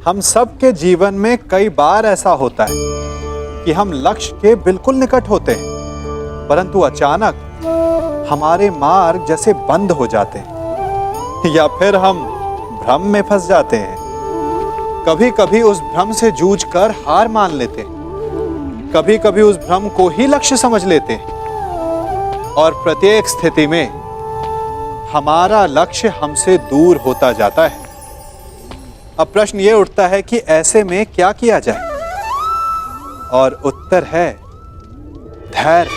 हम सब के जीवन में कई बार ऐसा होता है कि हम लक्ष्य के बिल्कुल निकट होते हैं, परंतु अचानक हमारे मार्ग जैसे बंद हो जाते हैं या फिर हम भ्रम में फंस जाते हैं। कभी कभी उस भ्रम से जूझकर हार मान लेते हैं, कभी कभी उस भ्रम को ही लक्ष्य समझ लेते हैं और प्रत्येक स्थिति में हमारा लक्ष्य हमसे दूर होता जाता है। अब प्रश्न ये उठता है कि ऐसे में क्या किया जाए, और उत्तर है धैर्य।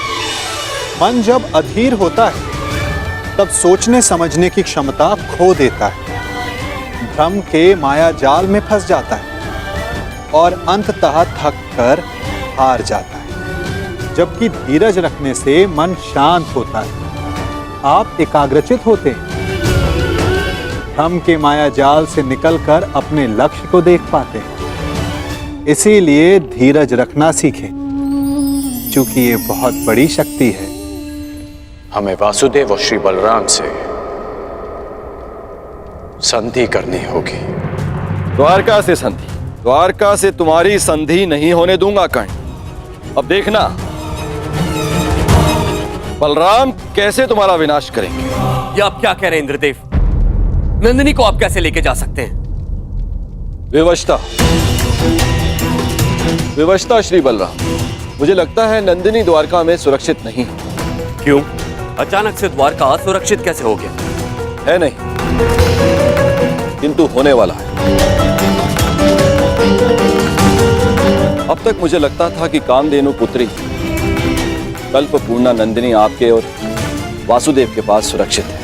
मन जब अधीर होता है तब सोचने समझने की क्षमता खो देता है, भ्रम के माया जाल में फंस जाता है और अंततः थक कर हार जाता है। जबकि धीरज रखने से मन शांत होता है, आप एकाग्रचित होते हैं, भ्रम के माया जाल से निकलकर अपने लक्ष्य को देख पाते हैं। इसीलिए धीरज रखना सीखें, क्योंकि ये बहुत बड़ी शक्ति है। हमें वासुदेव और श्री बलराम से संधि करनी होगी। द्वारका से संधि? द्वारका से तुम्हारी संधि नहीं होने दूंगा कर्ण। अब देखना बलराम कैसे तुम्हारा विनाश करेंगे। ये आप क्या कह रहे हैं इंद्रदेव? नंदिनी को आप कैसे लेके जा सकते हैं? विवशता, विवशता श्री बलराम। मुझे लगता है नंदिनी द्वारका में सुरक्षित नहीं। क्यों? अचानक से द्वारका असुरक्षित कैसे हो गया? है नहीं, किंतु होने वाला है। अब तक मुझे लगता था कि कामधेनु पुत्री कल्पपूर्णा नंदिनी आपके और वासुदेव के पास सुरक्षित है,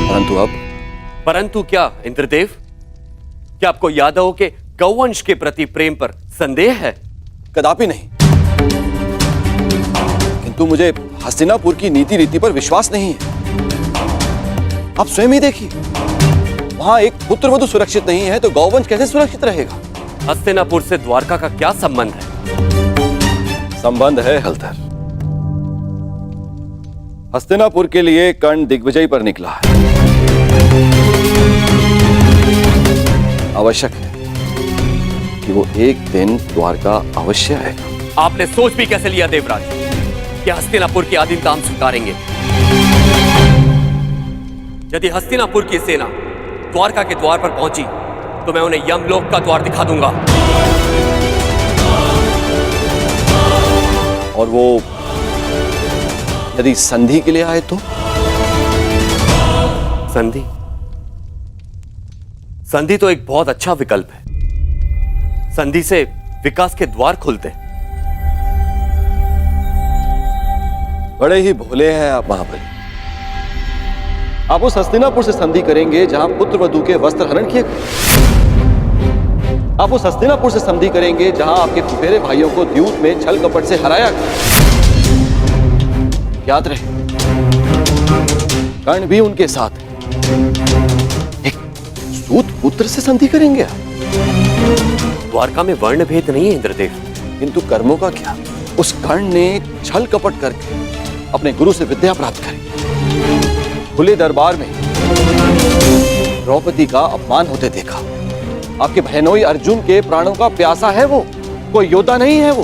परंतु अब? परंतु क्या इंद्रदेव? क्या आपको यादवों के गौवंश के प्रति प्रेम पर संदेह है? कदापि नहीं, किंतु मुझे हस्तिनापुर की नीति रीति पर विश्वास नहीं है। आप स्वयं ही देखिए, वहां एक पुत्रवधू सुरक्षित नहीं है तो गौवंश कैसे सुरक्षित रहेगा? हस्तिनापुर से द्वारका का क्या संबंध है? संबंध है हलधर। हस्तिनापुर के लिए कर्ण दिग्विजय पर निकला है। आवश्यक है कि वो एक दिन द्वारका अवश्य आएगा। आपने सोच भी कैसे लिया देवराज कि हस्तिनापुर की अधीनता हम स्वीकारेंगे? यदि हस्तिनापुर की सेना द्वारका के द्वार पर पहुंची तो मैं उन्हें यमलोक का द्वार दिखा दूंगा। और वो यदि संधि के लिए आए तो? संधि? संधि तो एक बहुत अच्छा विकल्प है। संधि से विकास के द्वार खुलते हैं। बड़े ही भोले हैं आप महाबली। आप उस हस्तिनापुर से संधि करेंगे जहां पुत्रवधू के वस्त्र हरण किए गए। आप उस हस्तिनापुर से संधि करेंगे जहां आपके फुफेरे भाइयों को द्यूत में छल कपट से हराया गया। याद रहे, कर्ण भी उनके साथ है। एक सूत पुत्र से संधि करेंगे आप। द्वारका में वर्ण भेद नहीं है इंद्रदेव। किंतु कर्मों का क्या? उस कर्ण ने छल कपट करके अपने गुरु से विद्या प्राप्त करी। खुले दरबार में द्रौपदी का अपमान होते देखा। आपके बहनोई अर्जुन के प्राणों का प्यासा है वो, कोई योद्धा नहीं है वो,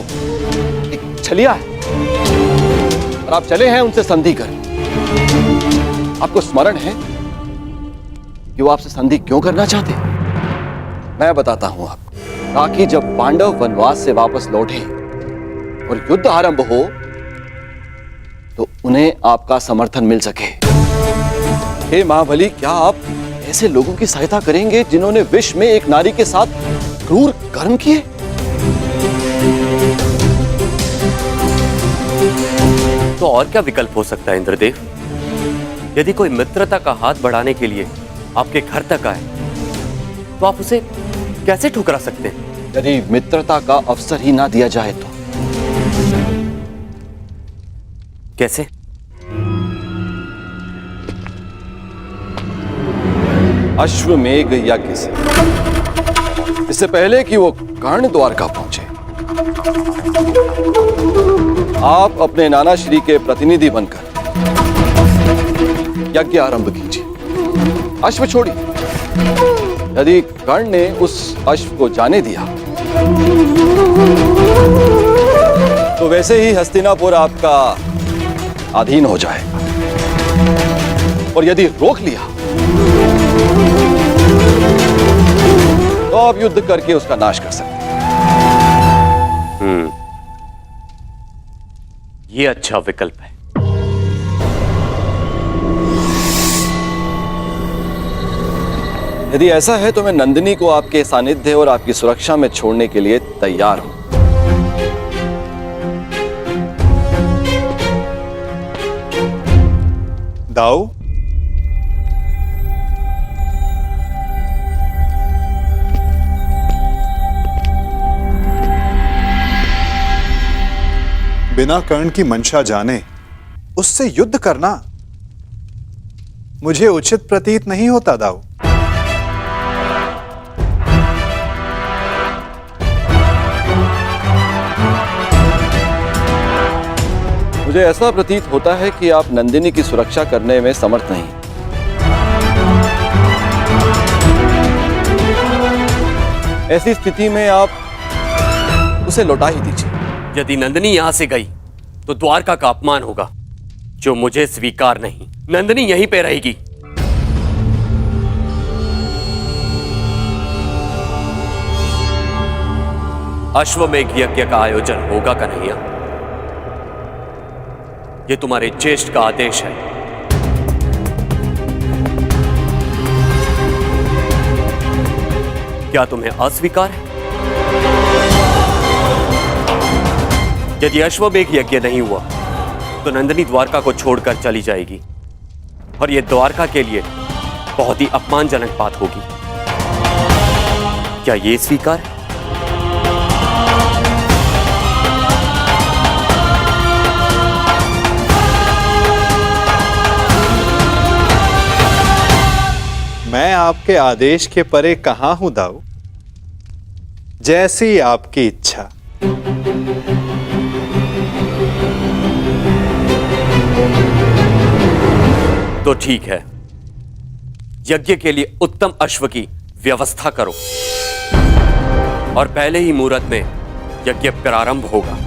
एक छलिया है। और आप चले हैं उनसे संधि कर। आपको स्मरण है कि वो आपसे संधि क्यों करना चाहते? मैं बताता हूं आपको, ताकि जब पांडव वनवास से वापस लौटे और युद्ध आरंभ हो तो उन्हें आपका समर्थन मिल सके। हे महाबली, क्या आप ऐसे लोगों की सहायता करेंगे जिन्होंने विश्व में एक नारी के साथ क्रूर कर्म किए? तो और क्या विकल्प हो सकता है इंद्रदेव? यदि कोई मित्रता का हाथ बढ़ाने के लिए आपके घर तक आए तो आप उसे कैसे ठुकरा सकते हैं? यदि मित्रता का अवसर ही ना दिया जाए तो? कैसे? अश्वमेघ यज्ञ से, इससे पहले कि वो कर्ण द्वारका पहुंचे, आप अपने नाना श्री के प्रतिनिधि बनकर यज्ञ आरंभ कीजिए। अश्व छोड़िए, यदि कर्ण ने उस अश्व को जाने दिया तो वैसे ही हस्तिनापुर आपका अधीन हो जाएगा, और यदि रोक लिया तो आप युद्ध करके उसका नाश कर सकते हैं। ये अच्छा विकल्प है। यदि ऐसा है तो मैं नंदिनी को आपके सानिध्य और आपकी सुरक्षा में छोड़ने के लिए तैयार हूं। दाऊ, बिना कर्ण की मंशा जाने उससे युद्ध करना मुझे उचित प्रतीत नहीं होता दाऊ। मुझे ऐसा प्रतीत होता है कि आप नंदिनी की सुरक्षा करने में समर्थ नहीं। ऐसी स्थिति में आप उसे लौटा ही दीजिए। यदि नंदिनी यहां से गई तो द्वारका का अपमान होगा, जो मुझे स्वीकार नहीं। नंदिनी यहीं पे रहेगी। अश्वमेघ यज्ञ का आयोजन होगा कन्हैया। ये तुम्हारे ज्येष्ठ का आदेश है। क्या तुम्हें अस्वीकार है? यदि अश्वमेघ यज्ञ नहीं हुआ तो नंदिनी द्वारका को छोड़कर चली जाएगी, और यह द्वारका के लिए बहुत ही अपमानजनक बात होगी। क्या यह स्वीकार है? मैं आपके आदेश के परे कहां हूं दाऊ। जैसी आपकी इच्छा। तो ठीक है, यज्ञ के लिए उत्तम अश्व की व्यवस्था करो, और पहले ही मुहूर्त में यज्ञ प्रारंभ होगा।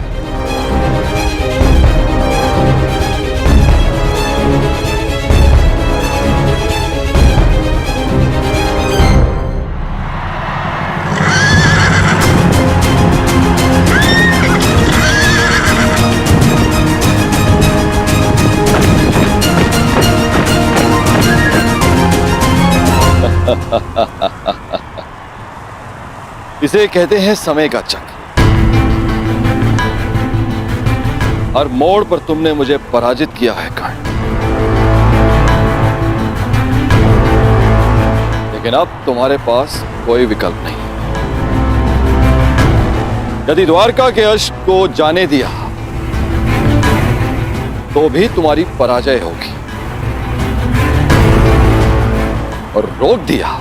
इसे कहते हैं समय का चक्र। हर मोड़ पर तुमने मुझे पराजित किया है कर्ण, लेकिन अब तुम्हारे पास कोई विकल्प नहीं। यदि द्वारका के अश्व को जाने दिया तो भी तुम्हारी पराजय होगी, और रोक दिया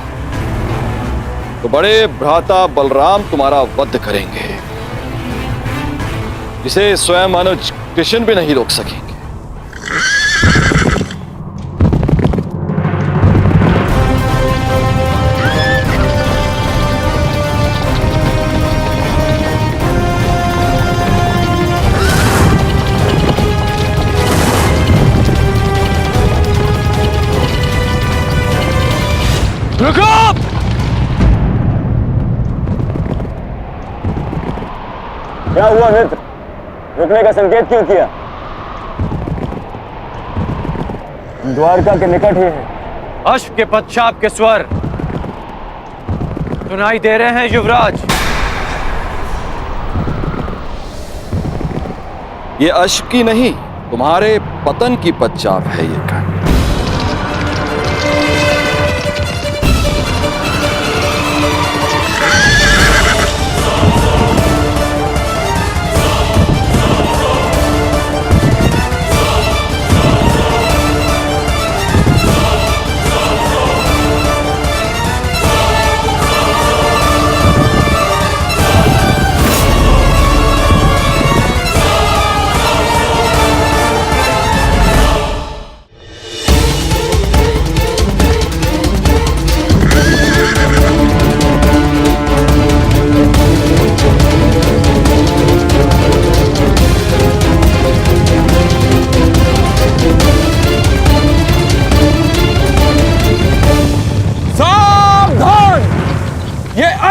तो बड़े भ्राता बलराम तुम्हारा वध करेंगे, जिसे स्वयं अनुज कृष्ण भी नहीं रोक सकेंगे। रुको! क्या हुआ मित्र? रुकने का संकेत क्यों किया? द्वारका के निकट ही है। अश्व के पश्चात के स्वर सुनाई दे रहे हैं युवराज। ये अश्व की नहीं, तुम्हारे पतन की पश्चात है ये कर्ण।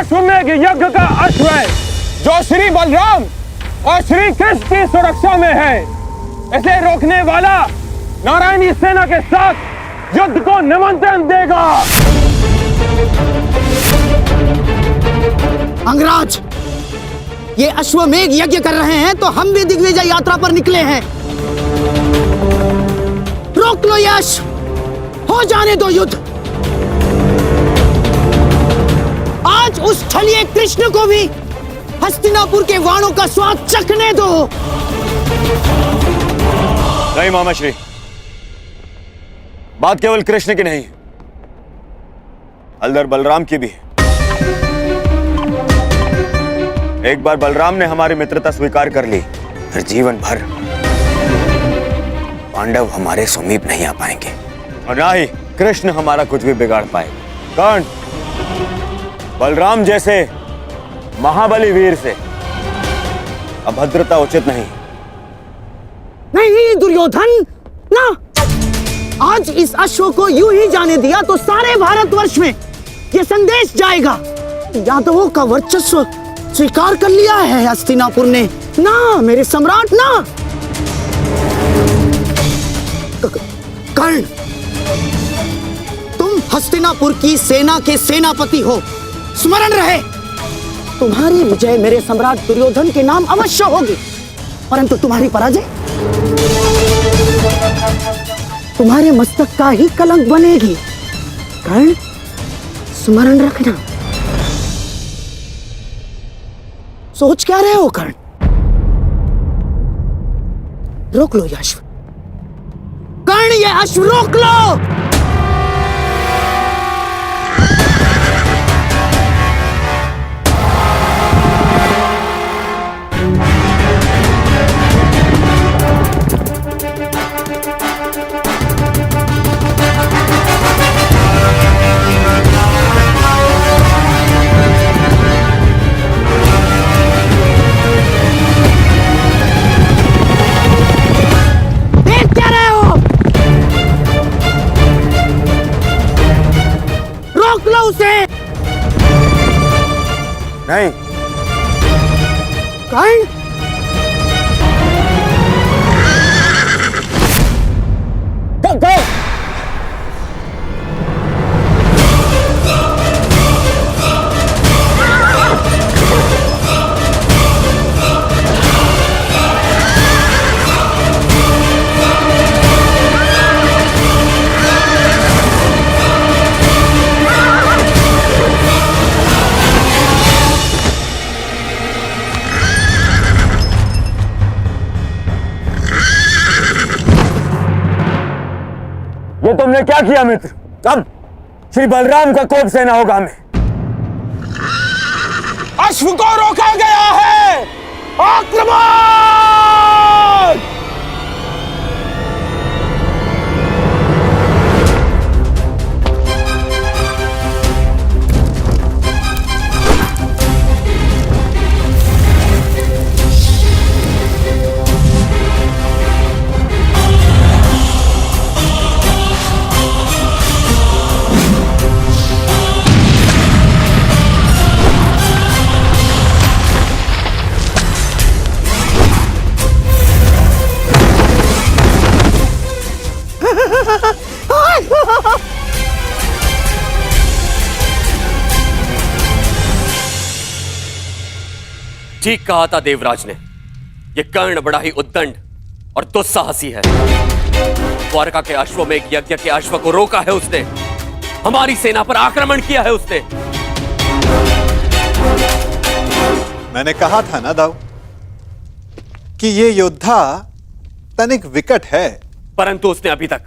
अश्वमेध यज्ञ का अश्व है जो श्री बलराम और श्री कृष्ण की सुरक्षा में है। इसे रोकने वाला नारायणी सेना के साथ युद्ध को निमंत्रण देगा। अंगराज, ये अश्वमेध यज्ञ कर रहे हैं तो हम भी दिग्विजय यात्रा पर निकले हैं। रोक लो ये अश्व, हो जाने दो युद्ध। आज उस छलिए कृष्ण को भी हस्तिनापुर के वाणों का स्वाद चखने दो। नहीं मामाश्री, बात केवल कृष्ण की नहीं, हलधर बलराम की भी है। एक बार बलराम ने हमारी मित्रता स्वीकार कर ली, फिर जीवन भर पांडव हमारे समीप नहीं आ पाएंगे और ना ही कृष्ण हमारा कुछ भी बिगाड़ पाए। कर्ण, बलराम जैसे महाबली वीर से अभद्रता उचित नहीं। नहीं दुर्योधन, ना। आज इस अश्व को यूं ही जाने दिया तो सारे भारतवर्ष में यह संदेश जाएगा, यादवों का वर्चस्व स्वीकार कर लिया है हस्तिनापुर ने। ना मेरे सम्राट, ना। कर्ण, तुम हस्तिनापुर की सेना के सेनापति हो, स्मरण रहे। तुम्हारी विजय मेरे सम्राट दुर्योधन के नाम अवश्य होगी, परंतु तुम्हारी पराजय तुम्हारे मस्तक का ही कलंक बनेगी। कर्ण, स्मरण रखना। सोच क्या रहे हो कर्ण? रोक लो ये अश्व। कर्ण, ये अश्व रोक लो। नहीं। कर्ण, ये तुमने क्या किया मित्र? अब श्री बलराम का कोप सेना होगा हमें। अश्व को रोका गया है, आक्रमण! ठीक कहा था देवराज ने, यह कर्ण बड़ा ही उद्दंड और दुस्साहसी है। द्वारका के अश्वमेध यज्ञ के अश्व को रोका है उसने, हमारी सेना पर आक्रमण किया है उसने। मैंने कहा था ना दाऊ कि ये योद्धा तनिक विकट है, परंतु उसने अभी तक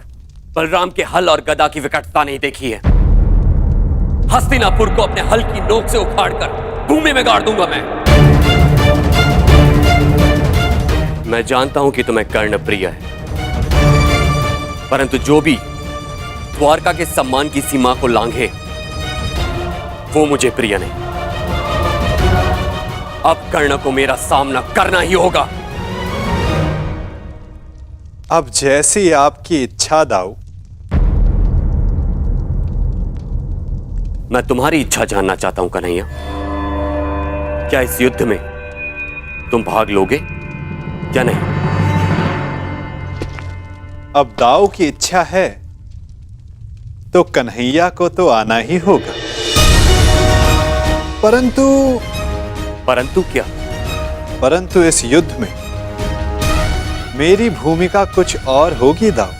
बलराम के हल और गदा की विकटता नहीं देखी है। हस्तिनापुर को अपने हल की नोक से उखाड़कर भूमि में गाड़ दूंगा मैं जानता हूं कि तुम्हें कर्ण प्रिय है, परंतु जो भी द्वारका के सम्मान की सीमा को लांघे वो मुझे प्रिय नहीं। अब कर्ण को मेरा सामना करना ही होगा। अब जैसी आपकी इच्छा दाऊ। मैं तुम्हारी इच्छा जानना चाहता हूं कन्हैया। क्या इस युद्ध में तुम भाग लोगे या नहीं? अब दाऊ की इच्छा है तो कन्हैया को तो आना ही होगा। परंतु क्या? परंतु इस युद्ध में मेरी भूमिका कुछ और होगी दाऊ।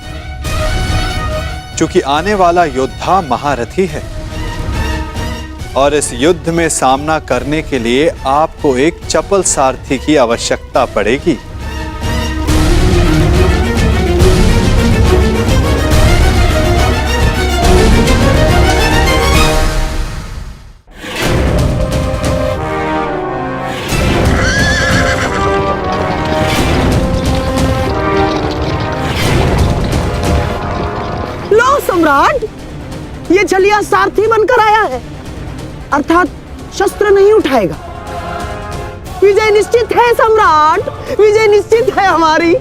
चूंकि आने वाला योद्धा महारथी है और इस युद्ध में सामना करने के लिए आपको एक चपल सारथी की आवश्यकता पड़ेगी। लो सम्राट, ये छलिया सारथी बनकर आया है, अर्थात शस्त्र नहीं उठाएगा। विजय निश्चित है सम्राट, विजय निश्चित है हमारी।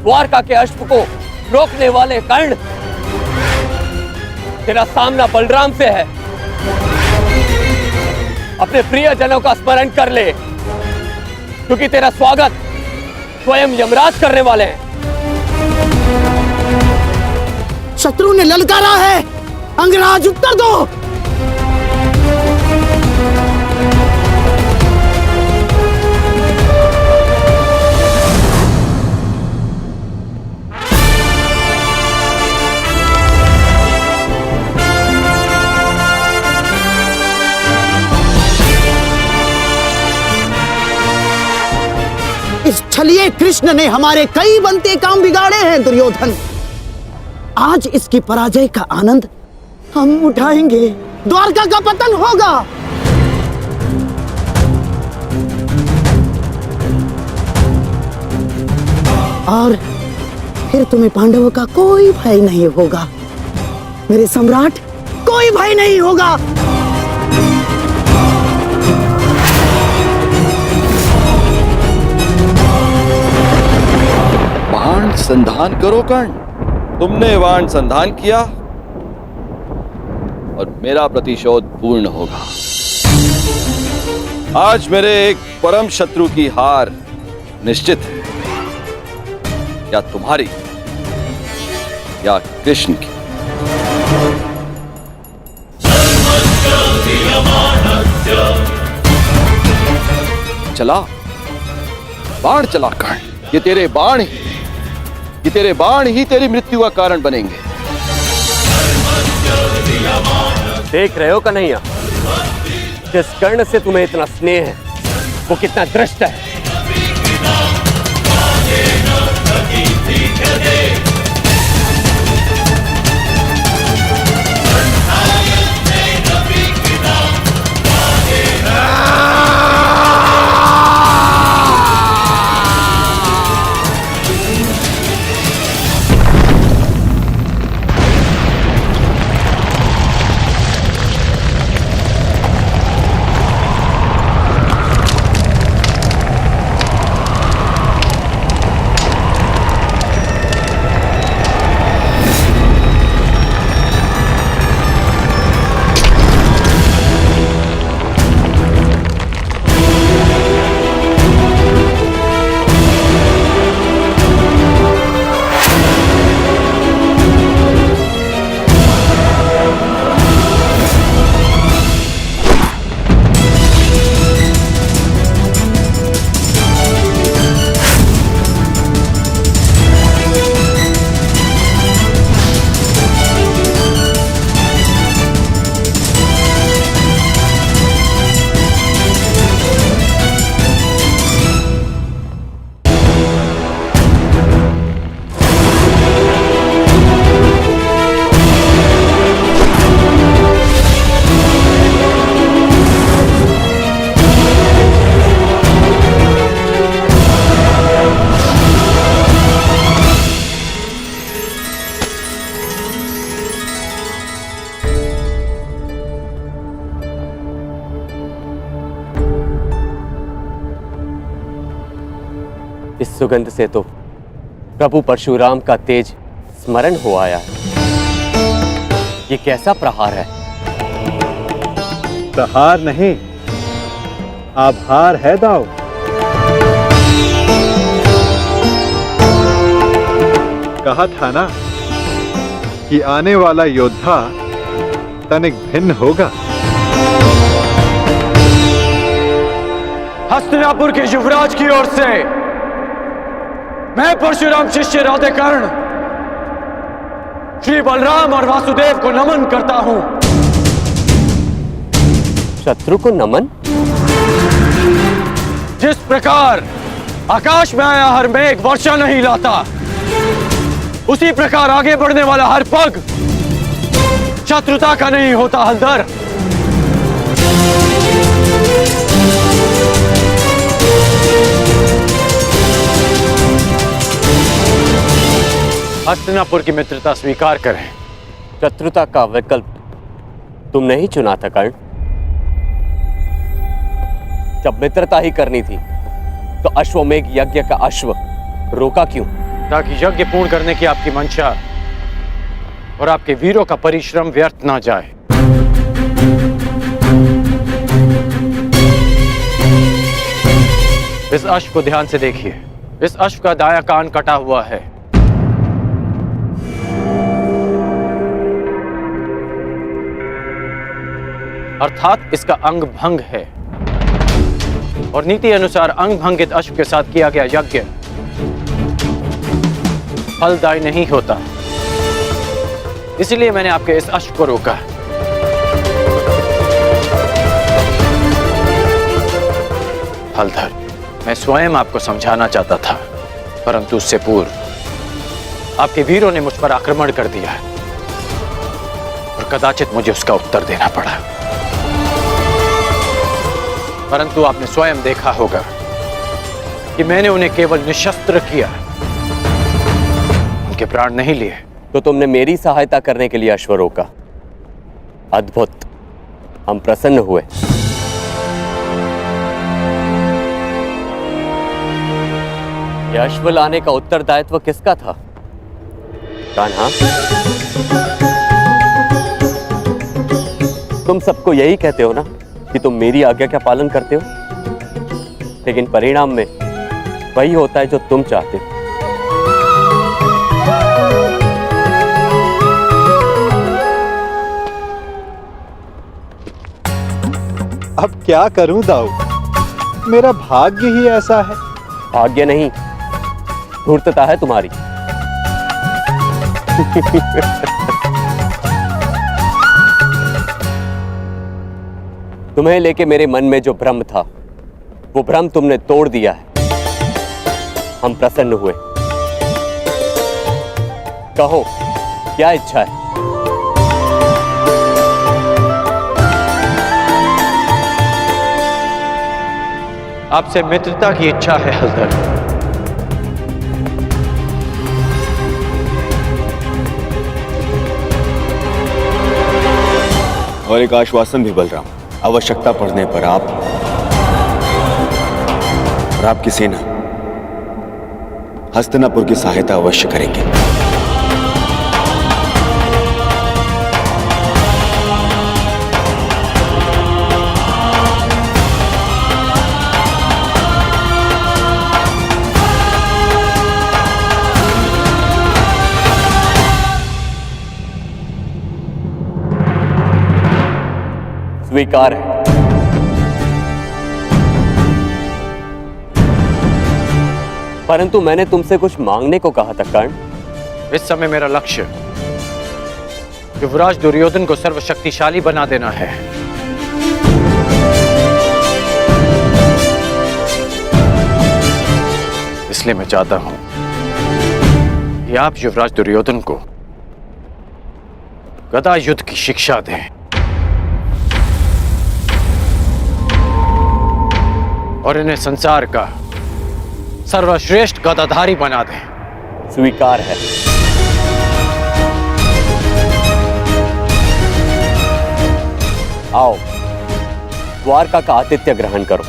द्वारका के अश्व को रोकने वाले कर्ण, तेरा सामना बलराम से है। अपने प्रियजनों का स्मरण कर ले, क्योंकि तेरा स्वागत स्वयं यमराज करने वाले हैं। शत्रु ने ललकारा है, अंगराज उत्तर दो। इस छलिए कृष्ण ने हमारे कई बनते काम बिगाड़े हैं दुर्योधन। आज इसकी पराजय का आनंद हम उठाएंगे, द्वारका का पतन होगा। और फिर तुम्हें पांडवों का कोई भय नहीं होगा, मेरे सम्राट, कोई भय नहीं होगा। बाण संधान करो कर्ण। तुमने बाण संधान किया और मेरा प्रतिशोध पूर्ण होगा। आज मेरे एक परम शत्रु की हार निश्चित है, या तुम्हारी या कृष्ण की। चला बाण चला कर्ण, ये तेरे बाण ही तेरी मृत्यु का कारण बनेंगे। देख रहे हो कन्हैया, जिस कर्ण से तुम्हें इतना स्नेह है वो कितना दृष्ट है। इस सुगंध से तो प्रभु परशुराम का तेज स्मरण हो आया है। ये कैसा प्रहार है? प्रहार नहीं, आभार है दाऊ। कहा था ना कि आने वाला योद्धा तनिक भिन्न होगा। हस्तिनापुर के युवराज की ओर से मैं परशुराम शिष्य राधेकर्ण श्री बलराम और वासुदेव को नमन करता हूं। शत्रु को नमन? जिस प्रकार आकाश में आया हर मेघ वर्षा नहीं लाता, उसी प्रकार आगे बढ़ने वाला हर पग शत्रुता का नहीं होता हलधर। हस्तिनापुर की मित्रता स्वीकार करें। शत्रुता का विकल्प तुमने ही चुना था कर्ण। जब मित्रता ही करनी थी तो अश्वमेघ यज्ञ का अश्व रोका क्यों? ताकि यज्ञ पूर्ण करने की आपकी मंशा और आपके वीरों का परिश्रम व्यर्थ ना जाए। इस अश्व को ध्यान से देखिए। इस अश्व का दायां कान कटा हुआ है। अर्थात इसका अंग भंग है और नीति अनुसार अंग भंगित अश्व के साथ किया गया यज्ञ फलदायी नहीं होता। इसलिए मैंने आपके इस अश्व को रोका। हलधर, मैं स्वयं आपको समझाना चाहता था, परंतु उससे पूर्व आपके वीरों ने मुझ पर आक्रमण कर दिया और कदाचित मुझे उसका उत्तर देना पड़ा। परंतु आपने स्वयं देखा होगा कि मैंने उन्हें केवल निशस्त्र किया, उनके प्राण नहीं लिए। तो तुमने मेरी सहायता करने के लिए अश्व रोका। अद्भुत, हम प्रसन्न हुए। यह अश्व लाने का उत्तरदायित्व किसका था? कान्हा, तुम सबको यही कहते हो ना कि तुम मेरी आज्ञा का पालन करते हो, लेकिन परिणाम में वही होता है जो तुम चाहते हो। अब क्या करूं दाऊ, मेरा भाग्य ही ऐसा है। भाग्य नहीं, धूर्तता है तुम्हारी। तुम्हें लेके मेरे मन में जो भ्रम था, वो भ्रम तुमने तोड़ दिया है। हम प्रसन्न हुए। कहो, क्या इच्छा है? आपसे मित्रता की इच्छा है हलधर। और एक आश्वासन भी बलराम, आवश्यकता पड़ने पर आप और आपकी सेना हस्तिनापुर की सहायता अवश्य करेंगे। स्वीकार है। परंतु मैंने तुमसे कुछ मांगने को कहा था कर्ण। इस समय मेरा लक्ष्य युवराज दुर्योधन को सर्वशक्तिशाली बना देना है। इसलिए मैं चाहता हूं कि आप युवराज दुर्योधन को गदा युद्ध की शिक्षा दें और इन्हें संसार का सर्वश्रेष्ठ गदाधारी बना दें। स्वीकार है। आओ, द्वारका का आतिथ्य ग्रहण करो।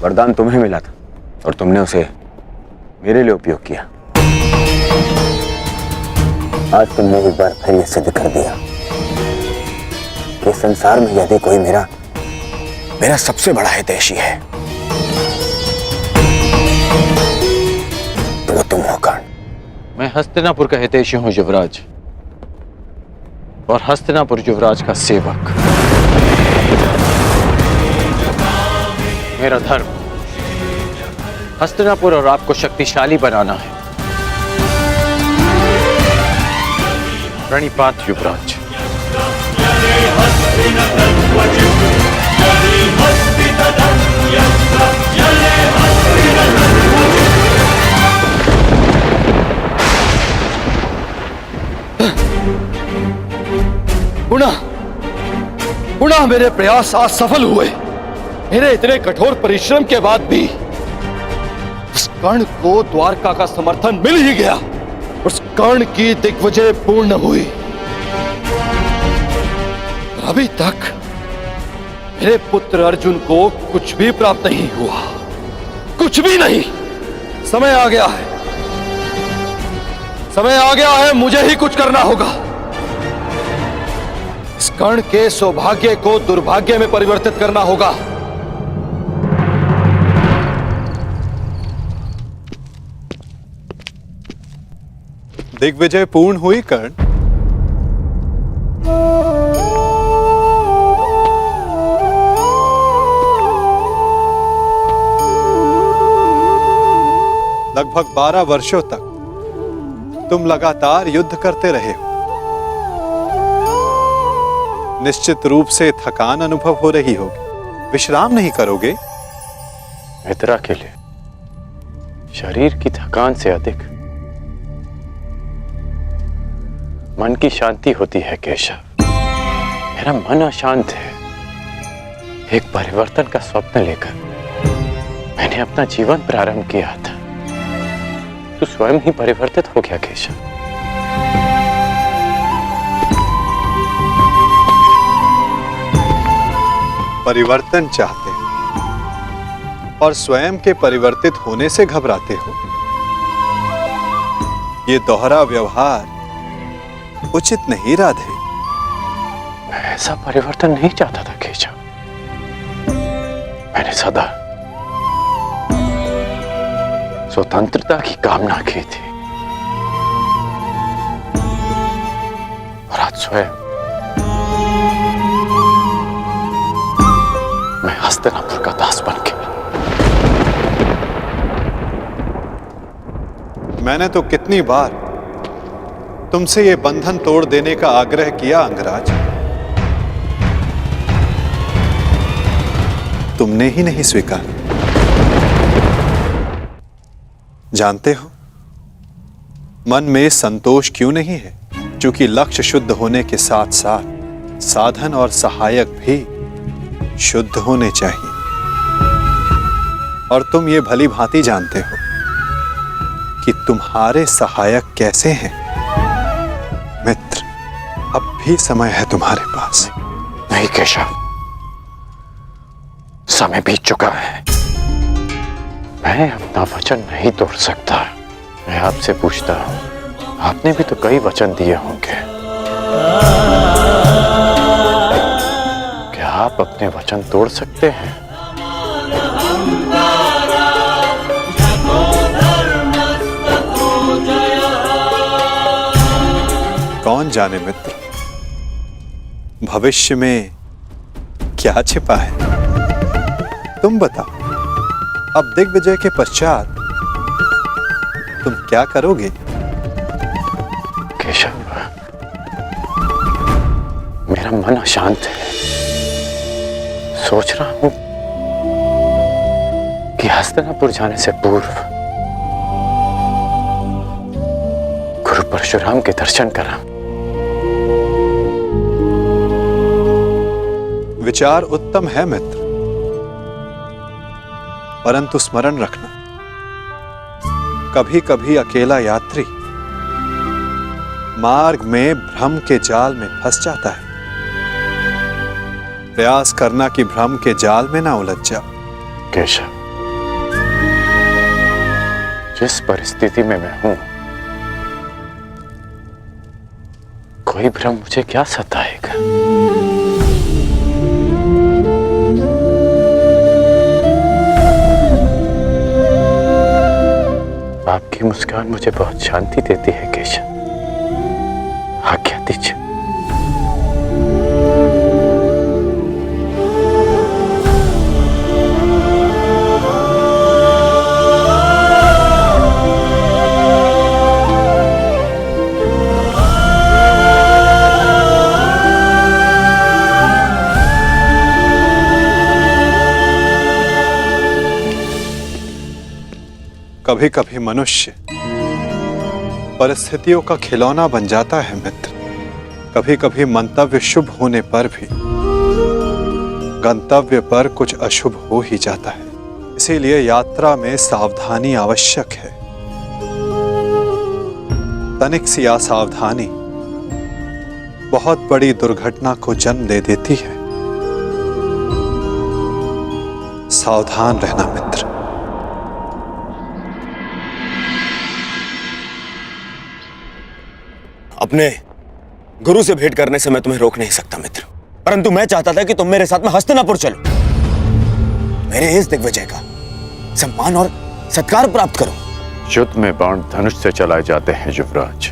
वरदान तुम्हें मिला था और तुमने उसे मेरे लिए उपयोग किया। आज तुमने एक बार फिर यह सिद्ध कर दिया कि संसार में यदि कोई मेरा सबसे बड़ा हितैषी है तो वो तुम हो कर्ण। मैं हस्तिनापुर का हितैषी हूं युवराज, और हस्तिनापुर युवराज का सेवक। मेरा धर्म हस्तिनापुर और आपको शक्तिशाली बनाना है। प्रणिपात युवराज। गुणा मेरे प्रयास आज सफल हुए। मेरे इतने कठोर परिश्रम के बाद भी उस कर्ण को द्वारका का समर्थन मिल ही गया। उस कर्ण की दिग्विजय पूर्ण हुई। और अभी तक मेरे पुत्र अर्जुन को कुछ भी प्राप्त नहीं हुआ, कुछ भी नहीं। समय आ गया है, समय आ गया है, मुझे ही कुछ करना होगा। इस कर्ण के सौभाग्य को दुर्भाग्य में परिवर्तित करना होगा। दिग्विजय पूर्ण हुई कर्ण। लगभग 12 वर्षों तक तुम लगातार युद्ध करते रहे हो। निश्चित रूप से थकान अनुभव हो रही होगी। विश्राम नहीं करोगे? मित्रा के लिए शरीर की थकान से अधिक मन की शांति होती है केशव। मेरा मन अशांत है। एक परिवर्तन का स्वप्न लेकर मैंने अपना जीवन प्रारंभ किया था। तू स्वयं ही परिवर्तित हो गया केशव। परिवर्तन चाहते हो और स्वयं के परिवर्तित होने से घबराते हो। ये दोहरा व्यवहार उचित नहीं राधे। मैं ऐसा परिवर्तन नहीं चाहता था केशव। मैंने सदा स्वतंत्रता की कामना की थी, और आज स्वयं मैं हस्तिनापुर का दास बन गया। मैंने तो कितनी बार तुमसे ये बंधन तोड़ देने का आग्रह किया अंगराज, तुमने ही नहीं स्वीकारा। जानते हो मन में संतोष क्यों नहीं है? क्योंकि लक्ष्य शुद्ध होने के साथ साथ साधन और सहायक भी शुद्ध होने चाहिए। और तुम ये भली भांति जानते हो कि तुम्हारे सहायक कैसे हैं। मित्र, अब भी समय है तुम्हारे पास। नहीं केशव, समय बीत चुका है। मैं अपना वचन नहीं तोड़ सकता। मैं आपसे पूछता हूं, आपने भी तो कई वचन दिए होंगे। क्या आप अपने वचन तोड़ सकते हैं? कौन जाने मित्र, भविष्य में क्या छिपा है? तुम बताओ, अब दिग्विजय के पश्चात तुम क्या करोगे? केशव, मेरा मन अशांत है। सोच रहा हूं कि हस्तिनापुर जाने से पूर्व गुरु परशुराम के दर्शन करा। विचार उत्तम है मित्र, परंतु स्मरण रखना, कभी कभी अकेला यात्री मार्ग में भ्रम के जाल में फंस जाता है। प्रयास करना कि भ्रम के जाल में ना उलझ जाओ। केशव, जिस परिस्थिति में मैं हूं, कोई भ्रम मुझे क्या सताएगा? आपकी मुस्कान मुझे बहुत शांति देती है केशव। आज्ञा दीजिए। कभी कभी मनुष्य परिस्थितियों का खिलौना बन जाता है मित्र। कभी कभी मंतव्य शुभ होने पर भी गंतव्य पर कुछ अशुभ हो ही जाता है। इसीलिए यात्रा में सावधानी आवश्यक है। तनिक सी असावधानी बहुत बड़ी दुर्घटना को जन्म दे देती है। सावधान रहना मित्र। अपने गुरु से भेंट करने से मैं तुम्हें रोक नहीं सकता मित्र, परंतु मैं चाहता था कि तुम मेरे साथ में हस्तिनापुर चलो, मेरे इस दिग्विजय का सम्मान और सत्कार प्राप्त करो। युद्ध में बाण धनुष से चलाए जाते हैं युवराज,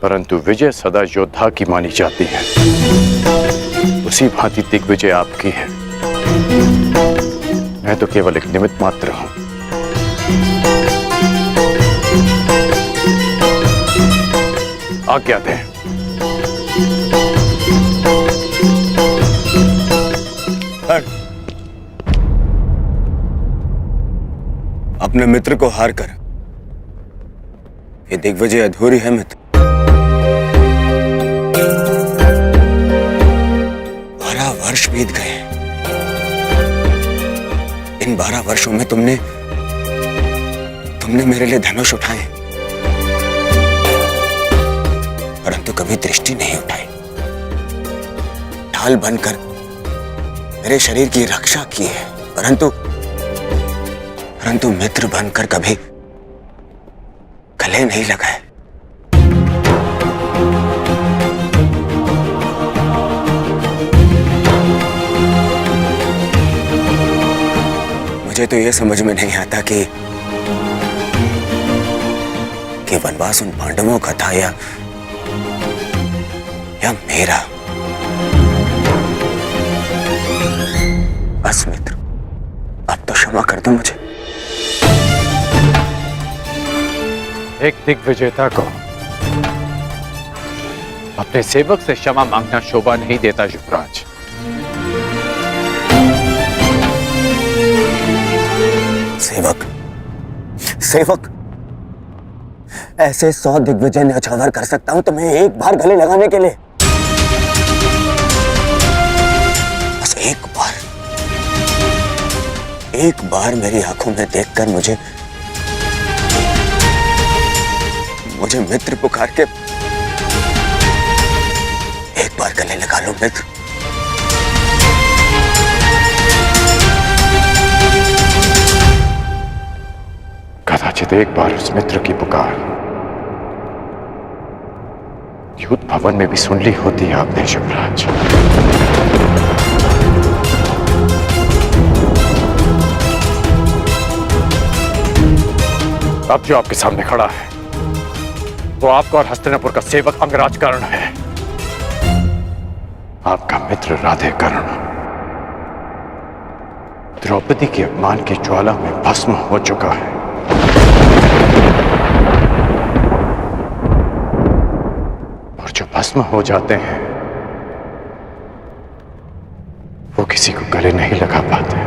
परंतु विजय सदा योद्धा की मानी जाती है। उसी भांति दिग्विजय आपकी है। मैं तो केवल एक निमित्त मात्र हूं। आज्ञा दें। अपने मित्र को हार कर ये दिग्विजय अधूरी है मित्र। 12 वर्ष बीत गए। इन 12 वर्षों में तुमने मेरे लिए धनुष उठाए, परंतु कभी दृष्टि नहीं उठाई। ढाल बनकर मेरे शरीर की रक्षा की है, परंतु मित्र बनकर कभी गले नहीं लगाए। मुझे तो यह समझ में नहीं आता कि वनवास उन पांडवों का था या मेरा। बस मित्र, अब तो क्षमा कर दो मुझे। एक दिग्विजेता को अपने सेवक से क्षमा मांगना शोभा नहीं देता युवराज। सेवक ऐसे 100 दिग्विजय न्यौछावर कर सकता हूं तुम्हें एक बार गले लगाने के लिए। बस एक बार मेरी आंखों में देखकर मुझे मित्र पुकार के एक बार गले लगा लो मित्र। कदाचित एक बार उस मित्र की पुकार युद्ध भवन में भी सुन ली होती आपने युवराज। अब जो आपके सामने खड़ा है वो आपका और हस्तिनापुर का सेवक अंगराज कर्ण है, आपका मित्र राधे कर्ण। द्रौपदी के अपमान की ज्वाला में भस्म हो चुका है। और जो भस्म हो जाते हैं वो किसी को गले नहीं लगा पाते।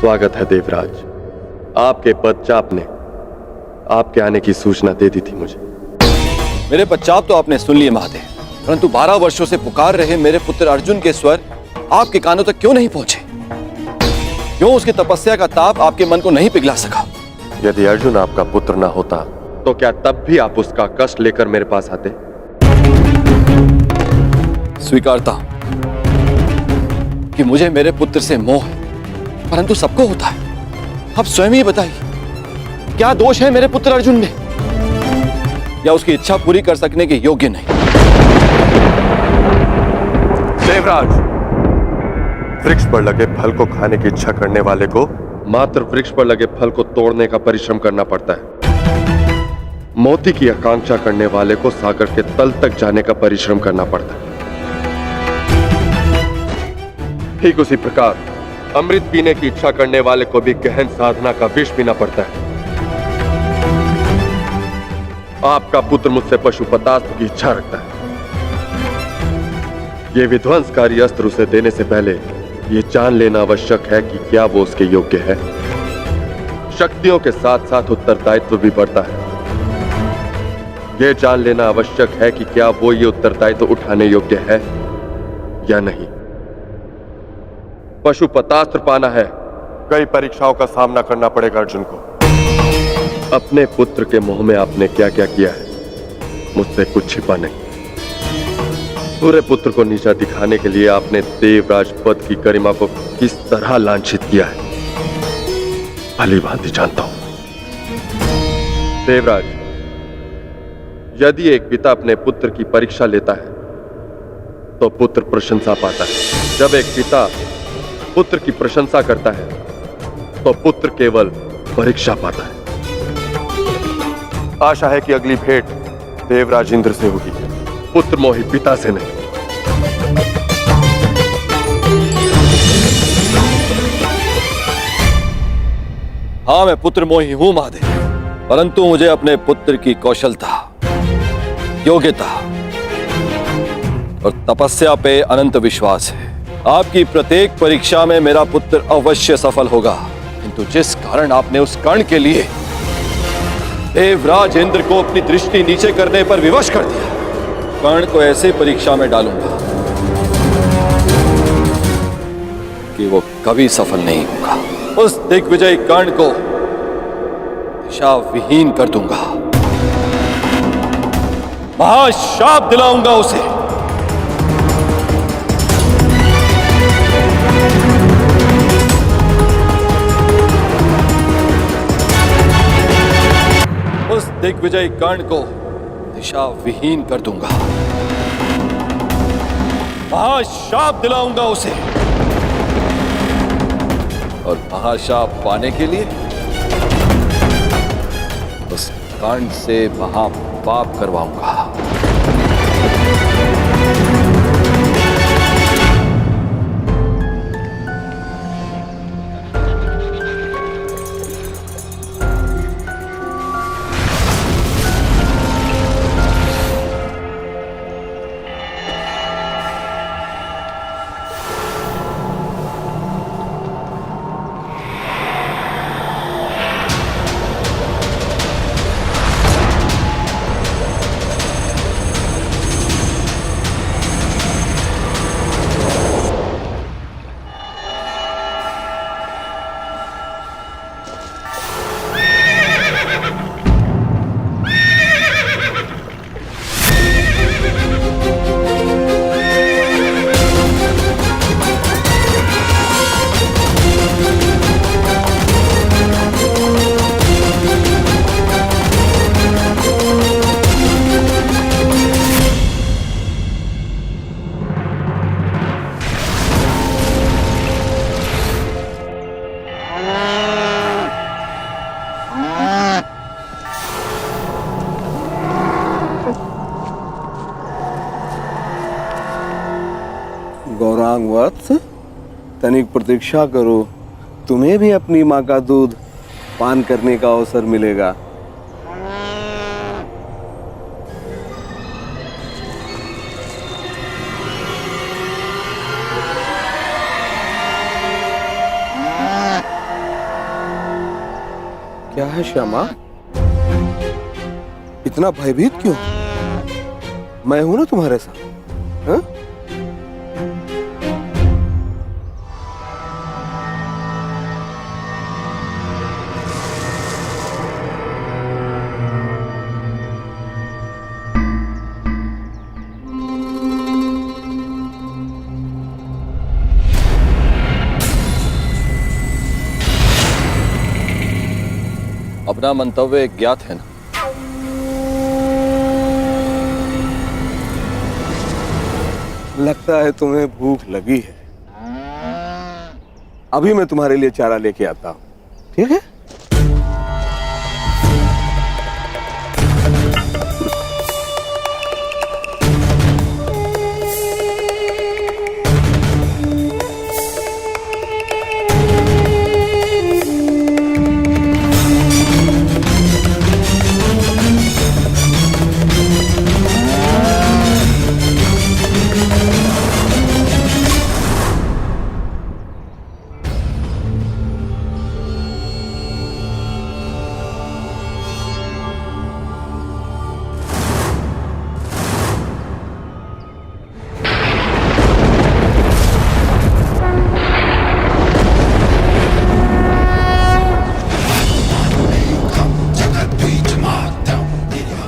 स्वागत है देवराज। आपके पदचाप ने आपके आने की सूचना दे दी थी मुझे। मेरे पश्चात तो आपने सुन लिए महादेव, परंतु 12 वर्षों से पुकार रहे मेरे पुत्र अर्जुन के स्वर आपके कानों तक क्यों नहीं पहुंचे? क्यों उसकी तपस्या का ताप आपके मन को नहीं पिघला सका? यदि अर्जुन आपका पुत्र ना होता तो क्या तब भी आप उसका कष्ट लेकर मेरे पास आते? स्वीकारता हूं कि मुझे मेरे पुत्र से मोह है, परंतु सबको होता है। अब स्वयं ही बताइए, क्या दोष है मेरे पुत्र अर्जुन में, या उसकी इच्छा पूरी कर सकने के योग्य नहीं? देवराज, वृक्ष पर लगे फल को खाने की इच्छा करने वाले को मात्र वृक्ष पर लगे फल को तोड़ने का परिश्रम करना पड़ता है। मोती की आकांक्षा करने वाले को सागर के तल तक जाने का परिश्रम करना पड़ता है। ठीक उसी प्रकार अमृत पीने की इच्छा करने वाले को भी गहन साधना का विष पीना पड़ता है। आपका पुत्र मुझसे पशुपतास्त्र की इच्छा रखता है। यह विध्वंसकारी अस्त्र उसे देने से पहले यह जान लेना आवश्यक है कि क्या वो उसके योग्य है। शक्तियों के साथ साथ उत्तरदायित्व भी बढ़ता है। यह जान लेना आवश्यक है कि क्या वो ये उत्तरदायित्व उठाने योग्य है या नहीं। पशुपतास्त्र पाना है, कई परीक्षाओं का सामना करना पड़ेगा अर्जुन को। अपने पुत्र के मोह में आपने क्या क्या किया है, मुझसे कुछ छिपा नहीं। पूरे पुत्र को नीचा दिखाने के लिए आपने देवराज पद की गरिमा को किस तरह लांछित किया है, भली भांति जानता हूं। देवराज, यदि एक पिता अपने पुत्र की परीक्षा लेता है तो पुत्र प्रशंसा पाता है। जब एक पिता पुत्र की प्रशंसा करता है तो पुत्र केवल परीक्षा पाता है। आशा है कि अगली भेंट देवराज इंद्र से होगी, पुत्र मोही पिता से नहीं। हाँ, मैं पुत्र मोही हूं महादेव, परंतु मुझे अपने पुत्र की कौशलता, योग्यता और तपस्या पे अनंत विश्वास है। आपकी प्रत्येक परीक्षा में मेरा पुत्र अवश्य सफल होगा। किंतु जिस कारण आपने उस कर्ण के लिए देवराज इंद्र को अपनी दृष्टि नीचे करने पर विवश कर दिया, कर्ण को ऐसे परीक्षा में डालूंगा कि वो कभी सफल नहीं होगा। उस दिग्विजय कर्ण को दिशा विहीन कर दूंगा, महाशाप दिलाऊंगा उसे। उस दिग्विजय कर्ण को दिशा विहीन कर दूंगा, महाशाप दिलाऊंगा उसे। और महाशाप पाने के लिए उस कर्ण से महापाप करवाऊंगा। गौरांग वत्स, तनिक प्रतीक्षा करो, तुम्हें भी अपनी माँ का दूध पान करने का अवसर मिलेगा। क्या है श्यामा? इतना भयभीत क्यों? मैं हूं ना तुम्हारे साथ। हाँ? अपना मंतव्य ज्ञात है ना? लगता है तुम्हें भूख लगी है। अभी मैं तुम्हारे लिए चारा लेके आता हूं, ठीक है?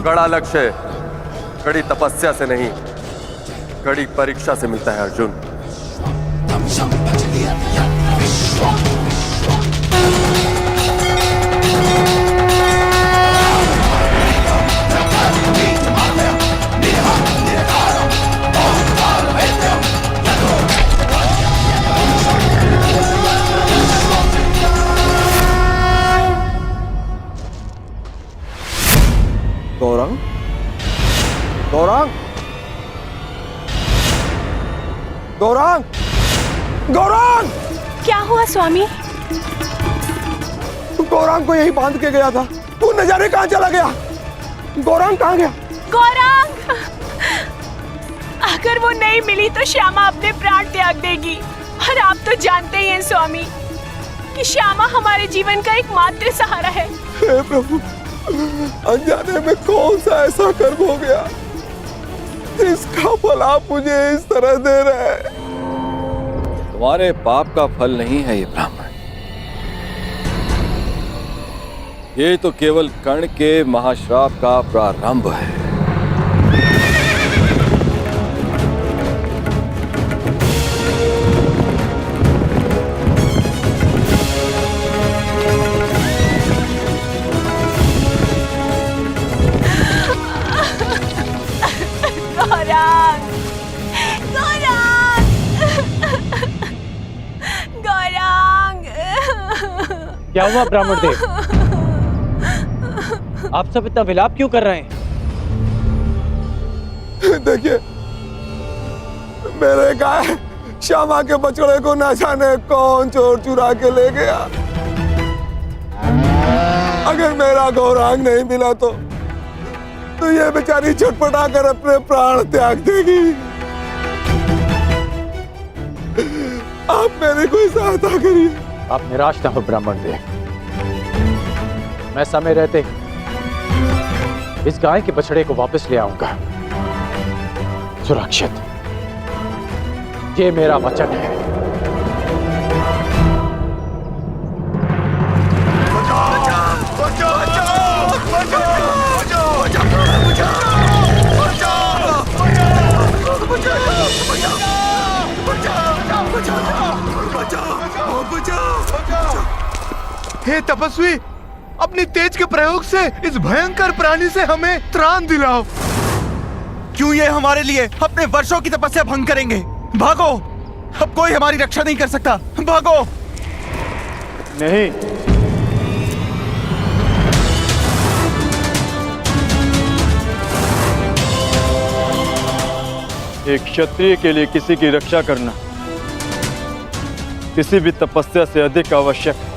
बड़ा लक्ष्य कड़ी तपस्या से नहीं, कड़ी परीक्षा से मिलता है अर्जुन। गौरांग, गौरांग, गौरांग, गौरांग! क्या हुआ स्वामी? गौरांग को यही बांध के गया था, तू न जाने कहां चला गया। गौरांग कहां गया? गौरांग! अगर वो नहीं मिली तो श्यामा अपने प्राण त्याग देगी। और आप तो जानते ही हैं स्वामी कि श्यामा हमारे जीवन का एकमात्र सहारा है। हे प्रभु, अनजाने में कौन सा ऐसा कर्म हो गया जिसका फल आप मुझे इस तरह दे रहे हैं? तुम्हारे पाप का फल नहीं है ये ब्राह्मण, ये तो केवल कर्ण के महाश्राप का प्रारंभ है। क्या हुआ ब्राह्मण देव? आप सब इतना विलाप क्यों कर रहे हैं? देखिए, मेरे गाय श्यामा के बछड़े को न जाने कौन चोर चुरा के ले गया। अगर मेरा गौरांग नहीं मिला तो ये बेचारी छटपटा कर अपने प्राण त्याग देगी। आप मेरी कोई सहायता करिए। आप निराश न हो ब्राह्मण देव, मैं समय रहते इस गाय के बछड़े को वापस ले आऊंगा सुरक्षित। ये मेरा वचन है। हे तपस्वी, अपनी तेज के प्रयोग से इस भयंकर प्राणी से हमें त्राण दिलाओ। क्यों ये हमारे लिए अपने वर्षों की तपस्या भंग करेंगे? भागो, अब कोई हमारी रक्षा नहीं कर सकता। भागो। नहीं, एक क्षत्रिय के लिए किसी की रक्षा करना किसी भी तपस्या से अधिक आवश्यक है।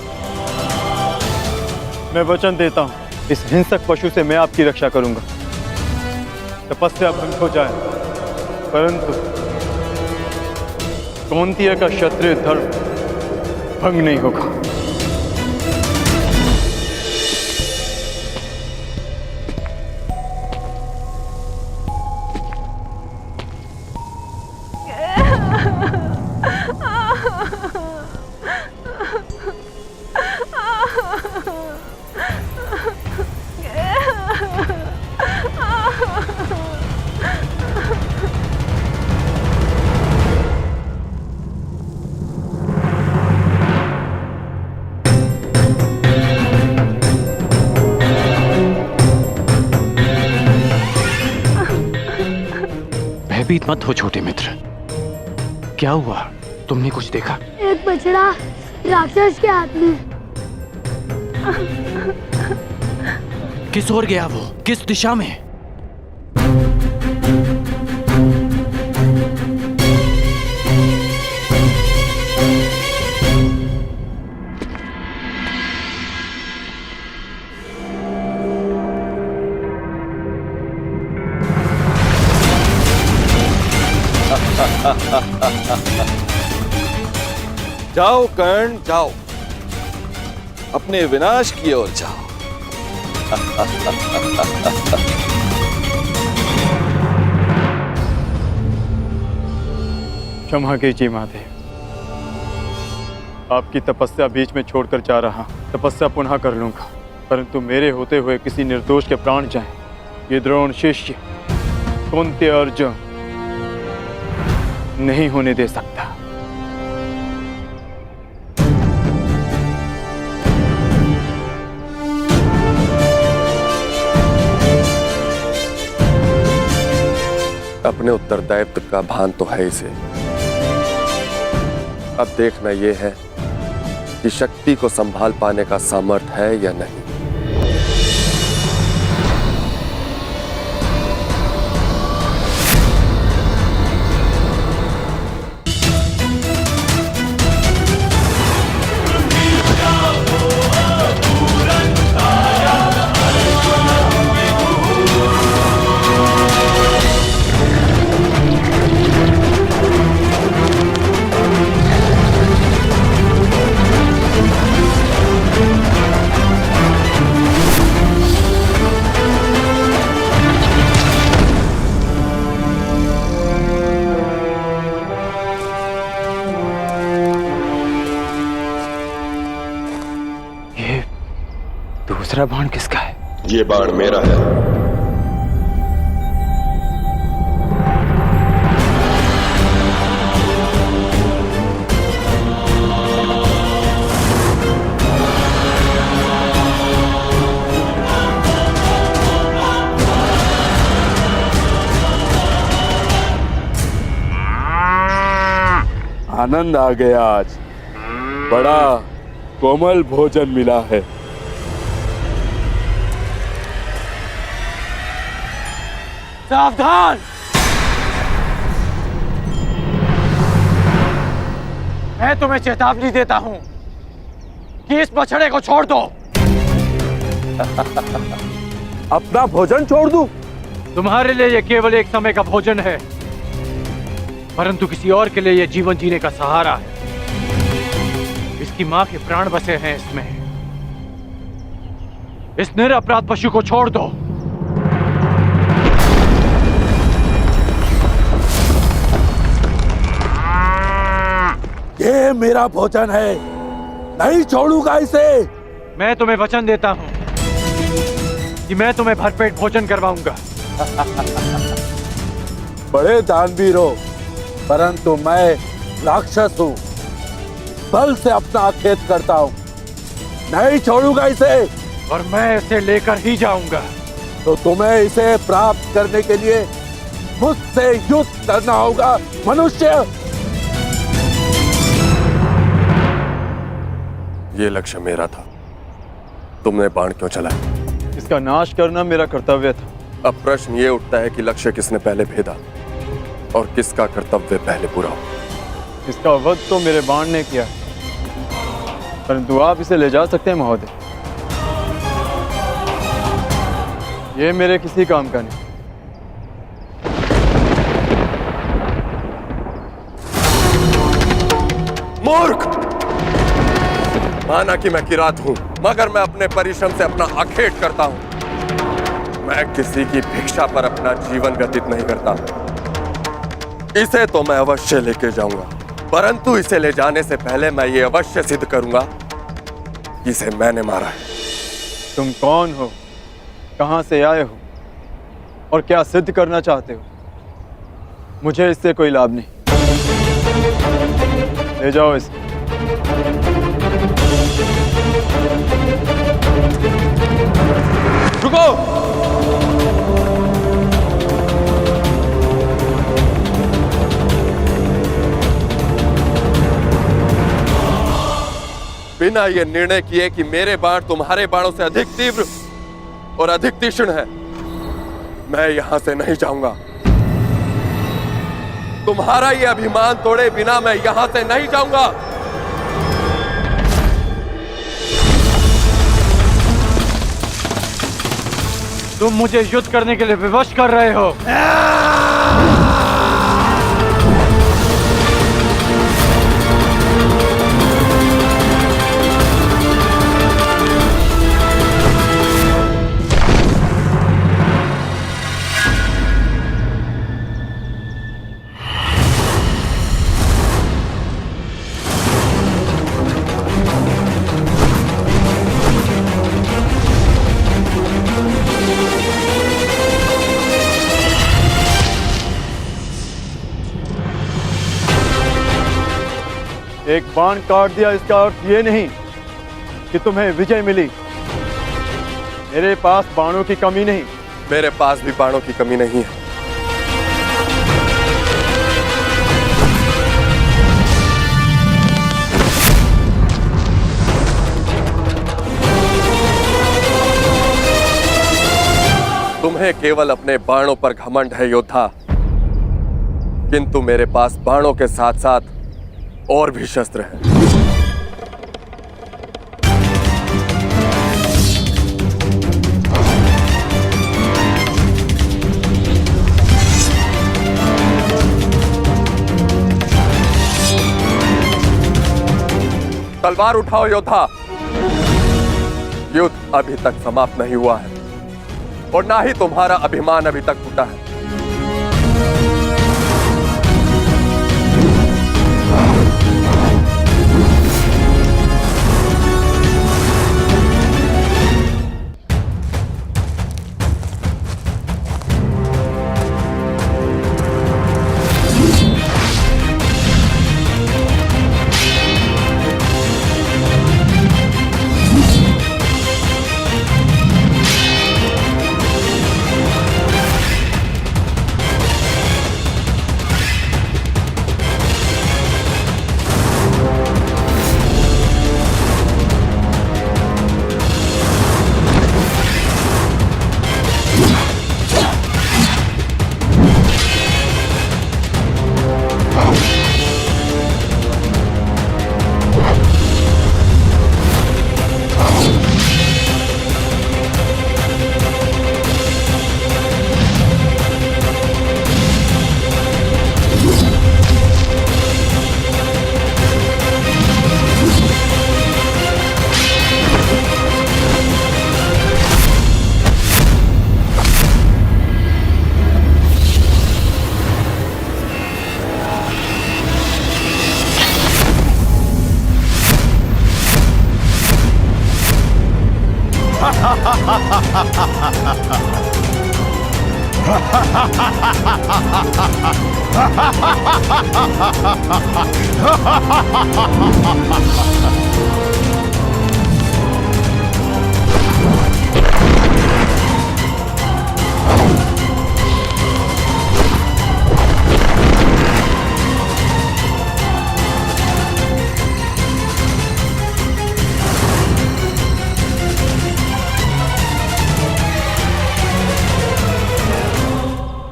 मैं वचन देता हूं, इस हिंसक पशु से मैं आपकी रक्षा करूंगा। तपस्या भंग हो जाए, परंतु कौंतेय का क्षत्रिय धर्म भंग नहीं होगा। भयभीत मत हो छोटे मित्र। क्या हुआ? तुमने कुछ देखा? एक बछड़ा राक्षस के हाथ में। किस ओर गया वो? किस दिशा में? जाओ कर्ण, जाओ, अपने विनाश की ओर जाओ। क्षमा कीजिए महादेव, आपकी तपस्या बीच में छोड़कर जा रहा। तपस्या पुनः कर लूंगा, परंतु मेरे होते हुए किसी निर्दोष के प्राण जाएं, ये द्रोण शिष्य कुंती अर्जुन नहीं होने दे सकता। अपने उत्तरदायित्व का भान तो है इसे। अब देखना यह है कि शक्ति को संभाल पाने का सामर्थ्य है या नहीं। दूसरा बाण किसका है? ये बाण मेरा है। आनंद आ गया आज। बड़ा कोमल भोजन मिला है। सावधान! मैं तुम्हें चेतावनी देता हूं कि इस बछड़े को छोड़ दो। अपना भोजन छोड़ दूं? तुम्हारे लिए यह केवल एक समय का भोजन है, परंतु किसी और के लिए यह जीवन जीने का सहारा है। इसकी मां के प्राण बसे हैं इसमें। इस निरपराध पशु को छोड़ दो। ये मेरा भोजन है, नहीं छोड़ूंगा इसे। मैं तुम्हें वचन देता हूं कि मैं तुम्हें भरपेट भोजन करवाऊंगा। बड़े दानवीर हो, परंतु मैं राक्षस हूं, बल से अपना खेत करता हूं। नहीं छोड़ूंगा इसे। और मैं इसे लेकर ही जाऊंगा। तो तुम्हें इसे प्राप्त करने के लिए मुझसे युद्ध करना होगा मनुष्य। ये लक्ष्य मेरा था, तुमने बाण क्यों चलाया? इसका नाश करना मेरा कर्तव्य था। अब प्रश्न ये उठता है कि लक्ष्य किसने पहले भेदा और किसका कर्तव्य पहले पूरा हो। इसका वध तो मेरे बाण ने किया, परंतु आप इसे ले जा सकते हैं महोदय। ये मेरे किसी काम का नहीं। मूर्ख! माना कि मैं किरात हूं, मगर मैं अपने परिश्रम से अपना आखेट करता हूं। मैं किसी की भिक्षा पर अपना जीवन व्यतीत नहीं करता। इसे तो मैं अवश्य लेके जाऊंगा, परंतु इसे ले जाने से पहले मैं ये अवश्य सिद्ध करूंगा कि इसे मैंने मारा है। तुम कौन हो, कहां से आए हो और क्या सिद्ध करना चाहते हो? मुझे इससे कोई लाभ नहीं। ले जाओ इसे। रुको! बिना ये निर्णय किए कि मेरे बाण तुम्हारे बाणों से अधिक तीव्र और अधिक तीक्ष्ण है, मैं यहां से नहीं जाऊंगा। तुम्हारा ये अभिमान तोड़े बिना मैं यहां से नहीं जाऊंगा। तुम मुझे युद्ध करने के लिए विवश कर रहे हो। एक बाण काट दिया इसका अर्थ ये नहीं कि तुम्हें विजय मिली। मेरे पास बाणों की कमी नहीं। मेरे पास भी बाणों की कमी नहीं है। तुम्हें केवल अपने बाणों पर घमंड है योद्धा, किंतु मेरे पास बाणों के साथ साथ और भी शस्त्र हैं। तलवार उठाओ योद्धा। युद्ध अभी तक समाप्त नहीं हुआ है और ना ही तुम्हारा अभिमान अभी तक टूटा है।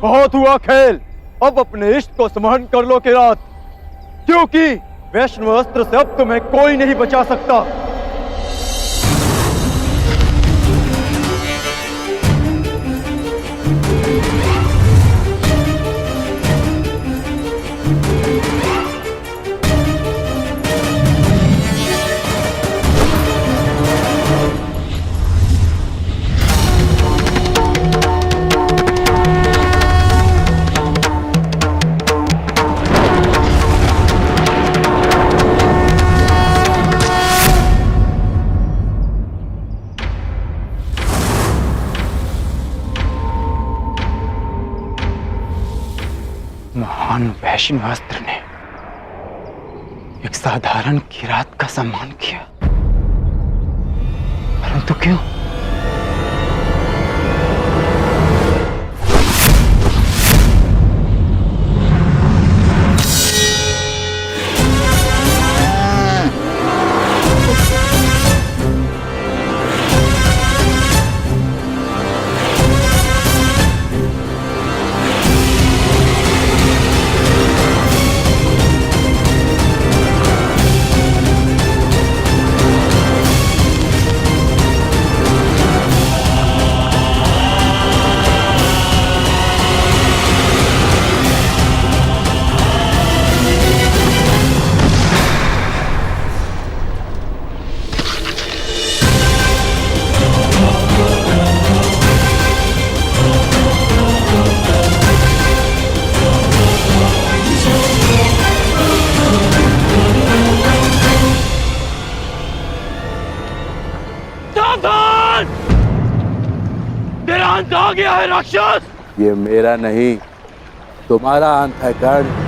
बहुत हुआ खेल, अब अपने इष्ट को स्मरण कर लो किरात, क्योंकि वैष्णव अस्त्र से अब तुम्हें कोई नहीं बचा सकता। महान वैष्णव अस्त्र ने एक साधारण किरात का सम्मान किया, परंतु क्यों? अंत आ गया है राक्षस। ये मेरा नहीं, तुम्हारा अंत है कर्ण।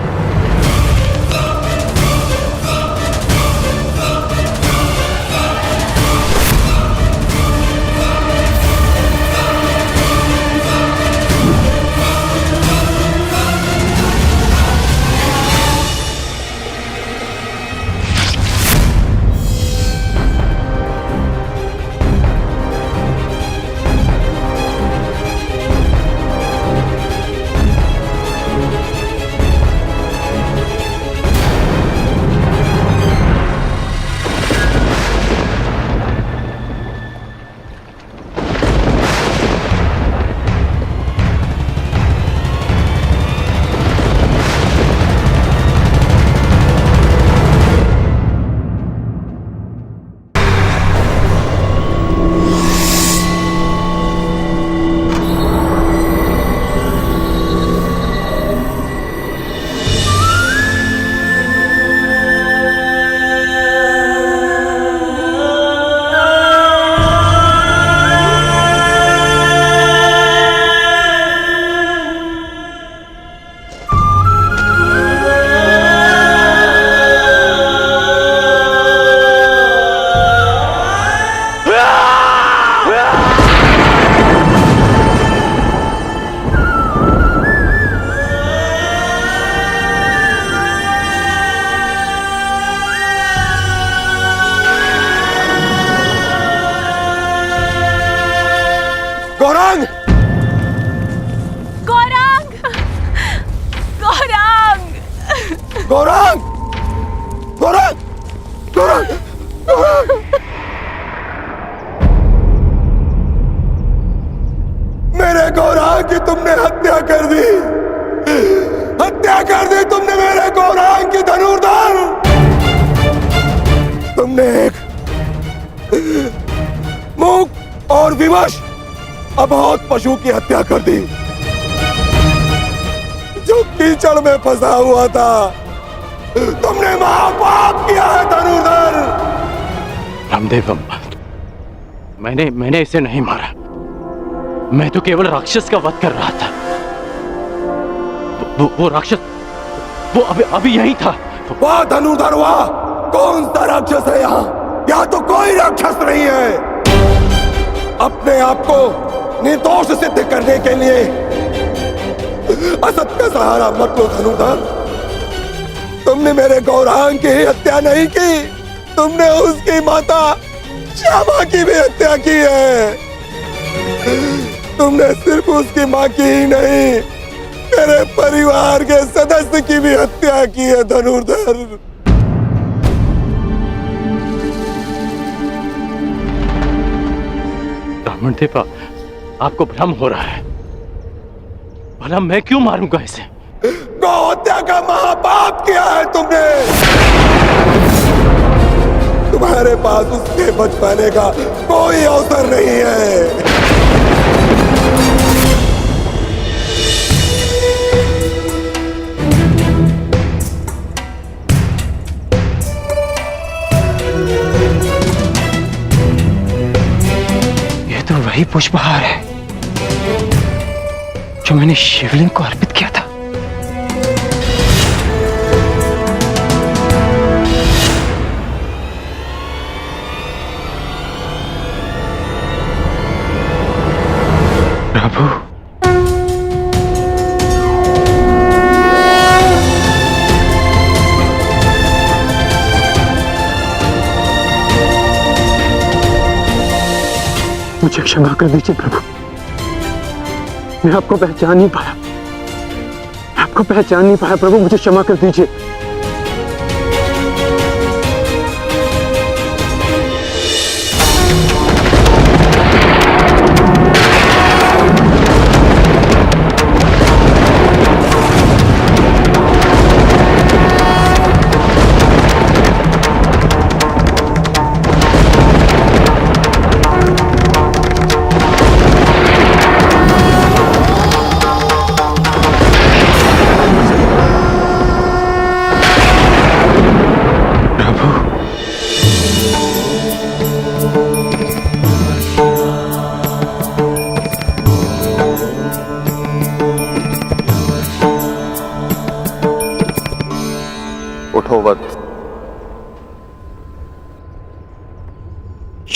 गौरांग! गौरांग! गौरांग! गौरांग! गौरांग! गौरांग! गौरांग! मेरे गौरांग की तुमने हत्या कर दी। हत्या कर दी तुमने मेरे गौरांग की धनुर्धर। तुमने एक मूक और विवश अबोध पशु की हत्या कर दी, जो कीचड़ में फंसा हुआ था। तुमने महापाप किया है धनुर्धर। रामदेव, मैंने इसे नहीं मारा। मैं तो केवल राक्षस का वध कर रहा था। वो राक्षस वो अभी यहीं था। वाह धनुर्धर वाह! कौन सा राक्षस है यहाँ? यहाँ तो कोई राक्षस नहीं है। अपने आप को निर्दोष सिद्ध करने के लिए असत का सहारा मत लो धनुर्धर। तुमने मेरे गौरांग की हत्या नहीं की, तुमने उसकी माता श्यामा की भी हत्या की है। तुमने सिर्फ उसकी मां की ही नहीं, मेरे परिवार के सदस्य की भी हत्या की है धनुर्धर। ब्राह्मण देवा, आपको भ्रम हो रहा है। भला मैं क्यों मारूंगा इसे? गौ हत्या का महापाप किया है तुमने। तुम्हारे पास उसके बच पाने का कोई अवसर नहीं है। ये तो वही पुष्पहार है जो मैंने शिवलिंग को अर्पित किया था। प्रभु, मुझे क्षमा कर दीजिए प्रभु। मैं आपको पहचान नहीं पाया। आपको पहचान नहीं पाया प्रभु, मुझे क्षमा कर दीजिए।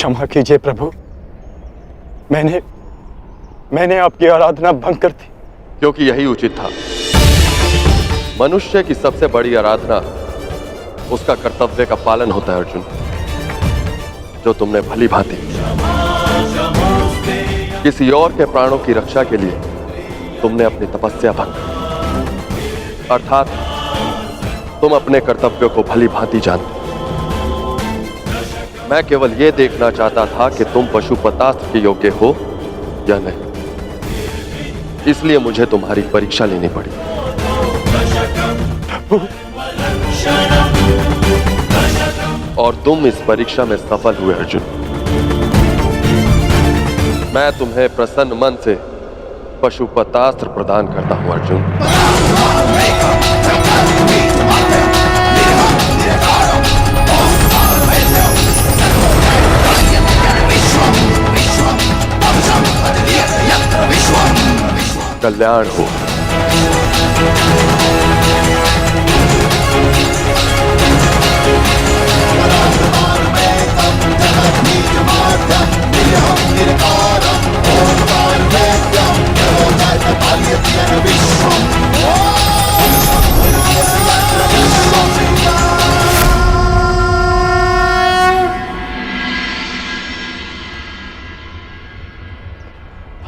क्षमा कीजिए प्रभु, मैंने आपकी आराधना भंग कर दी। क्योंकि यही उचित था। मनुष्य की सबसे बड़ी आराधना उसका कर्तव्य का पालन होता है अर्जुन, जो तुमने भली भांति किसी और के प्राणों की रक्षा के लिए तुमने अपनी तपस्या भंग की। अर्थात तुम अपने कर्तव्यों को भली भांति जानते। मैं केवल यह देखना चाहता था कि तुम पशुपतास्त्र के योग्य हो या नहीं, इसलिए मुझे तुम्हारी परीक्षा लेनी पड़ी। और तुम इस परीक्षा में सफल हुए अर्जुन। मैं तुम्हें प्रसन्न मन से पशुपतास्त्र प्रदान करता हूं अर्जुन। कल्याण हो।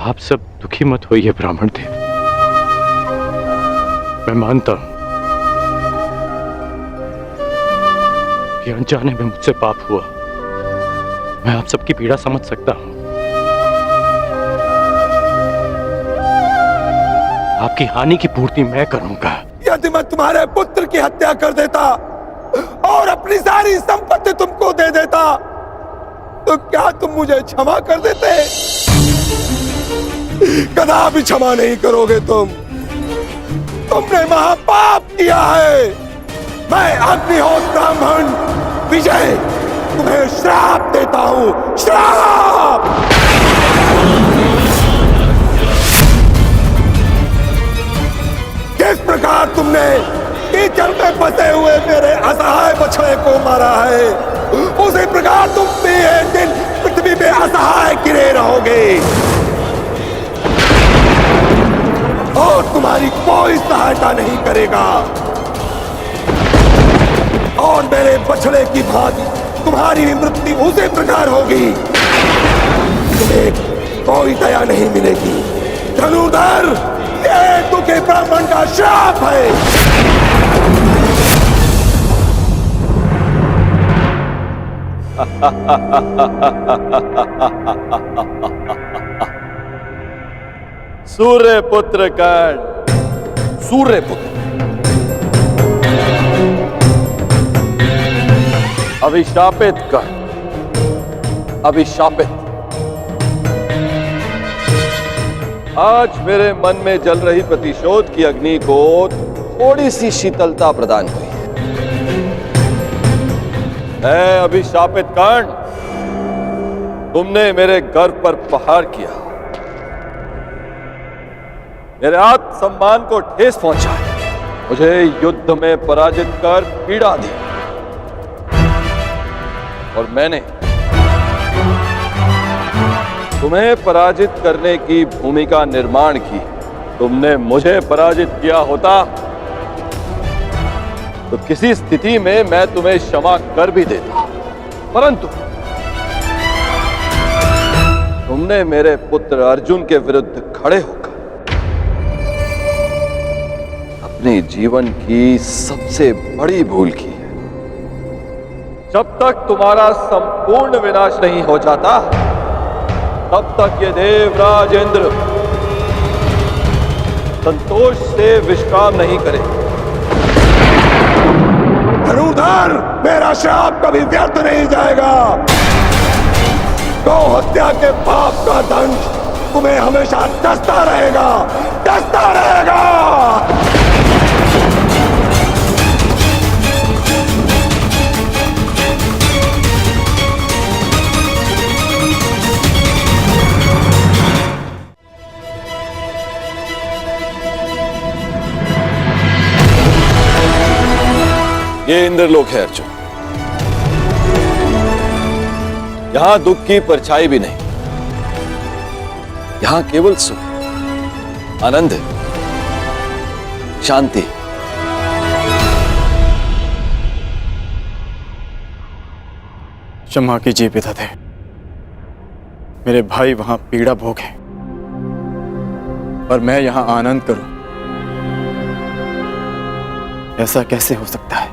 आप सब दुखी मत होइए ब्राह्मण देव। मैं मानता हूं कि अनजाने में मुझसे पाप हुआ। मैं आप सबकी पीड़ा समझ सकता हूं। आपकी हानि की पूर्ति मैं करूंगा। यदि मैं तुम्हारे पुत्र की हत्या कर देता और अपनी सारी संपत्ति तुमको दे देता, तो क्या तुम मुझे क्षमा कर देते? कदापि क्षमा नहीं करोगे तुम। तुमने महापाप किया है। मैं अग्निहोत्र ब्राह्मण विजय तुम्हें श्राप देता हूं। श्राप! किस प्रकार तुमने कीचड़ में फंसे हुए मेरे असहाय बछड़े को मारा है, उसी प्रकार तुम भी एक दिन पृथ्वी पे असहाय गिरे रहोगे और तुम्हारी कोई सहायता नहीं करेगा। और मेरे बछड़े की भांति तुम्हारी भी मृत्यु उसी प्रकार होगी। तुम्हें कोई दया नहीं मिलेगी। धनुर्धर, ये दुखी ब्राह्मण का श्राप है। सूर्य पुत्र कर्ण, सूर्य पुत्र, अभिशापित कर्ण, अभिशापित। आज मेरे मन में जल रही प्रतिशोध की अग्नि को थोड़ी सी शीतलता प्रदान हुई। है अभिशापित कर्ण, तुमने मेरे गर्व पर प्रहार किया, मेरे आत्मसम्मान को ठेस पहुंचाई, मुझे युद्ध में पराजित कर पीड़ा दी। और मैंने तुम्हें पराजित करने की भूमिका निर्माण की। तुमने मुझे पराजित किया होता तो किसी स्थिति में मैं तुम्हें क्षमा कर भी देता, परंतु तुमने मेरे पुत्र अर्जुन के विरुद्ध खड़े होकर अपने जीवन की सबसे बड़ी भूल की है। जब तक तुम्हारा संपूर्ण विनाश नहीं हो जाता, तब तक ये देवराज इंद्र संतोष से विश्राम नहीं करे। धनुर्धर, मेरा श्राप कभी व्यर्थ नहीं जाएगा। गौ हत्या के पाप का दंड तुम्हें हमेशा डसता रहेगा, डसता रहेगा। ये इंद्रलोक है अर्जुन। यहां दुख की परछाई भी नहीं, यहां केवल सुख, आनंद, शांति। क्षमा कीजिए पितादे, मेरे भाई वहां पीड़ा भोगे और मैं यहां आनंद करूं, ऐसा कैसे हो सकता है?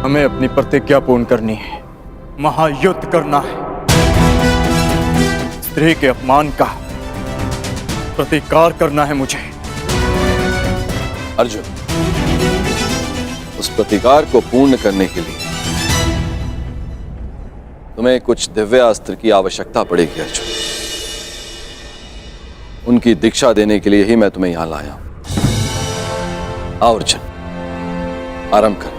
हमें अपनी प्रतिज्ञा पूर्ण करनी है, महायुद्ध करना है, स्त्री के अपमान का प्रतिकार करना है मुझे। अर्जुन, उस प्रतिकार को पूर्ण करने के लिए तुम्हें कुछ दिव्यास्त्र की आवश्यकता पड़ेगी अर्जुन। उनकी दीक्षा देने के लिए ही मैं तुम्हें यहां लाया हूं। आओ अर्जुन, आरंभ कर।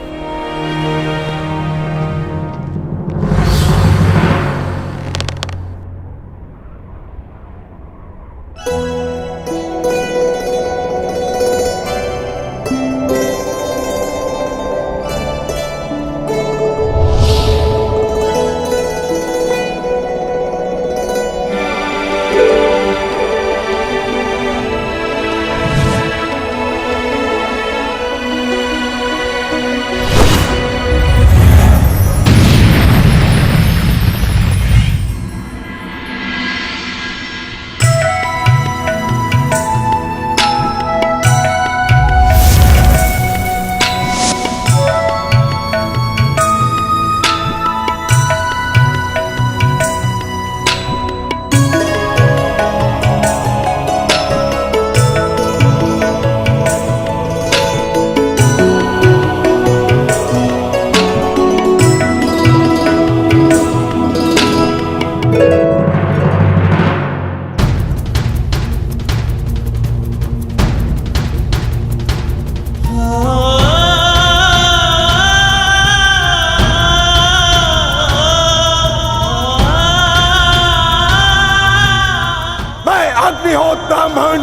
ब्राह्मण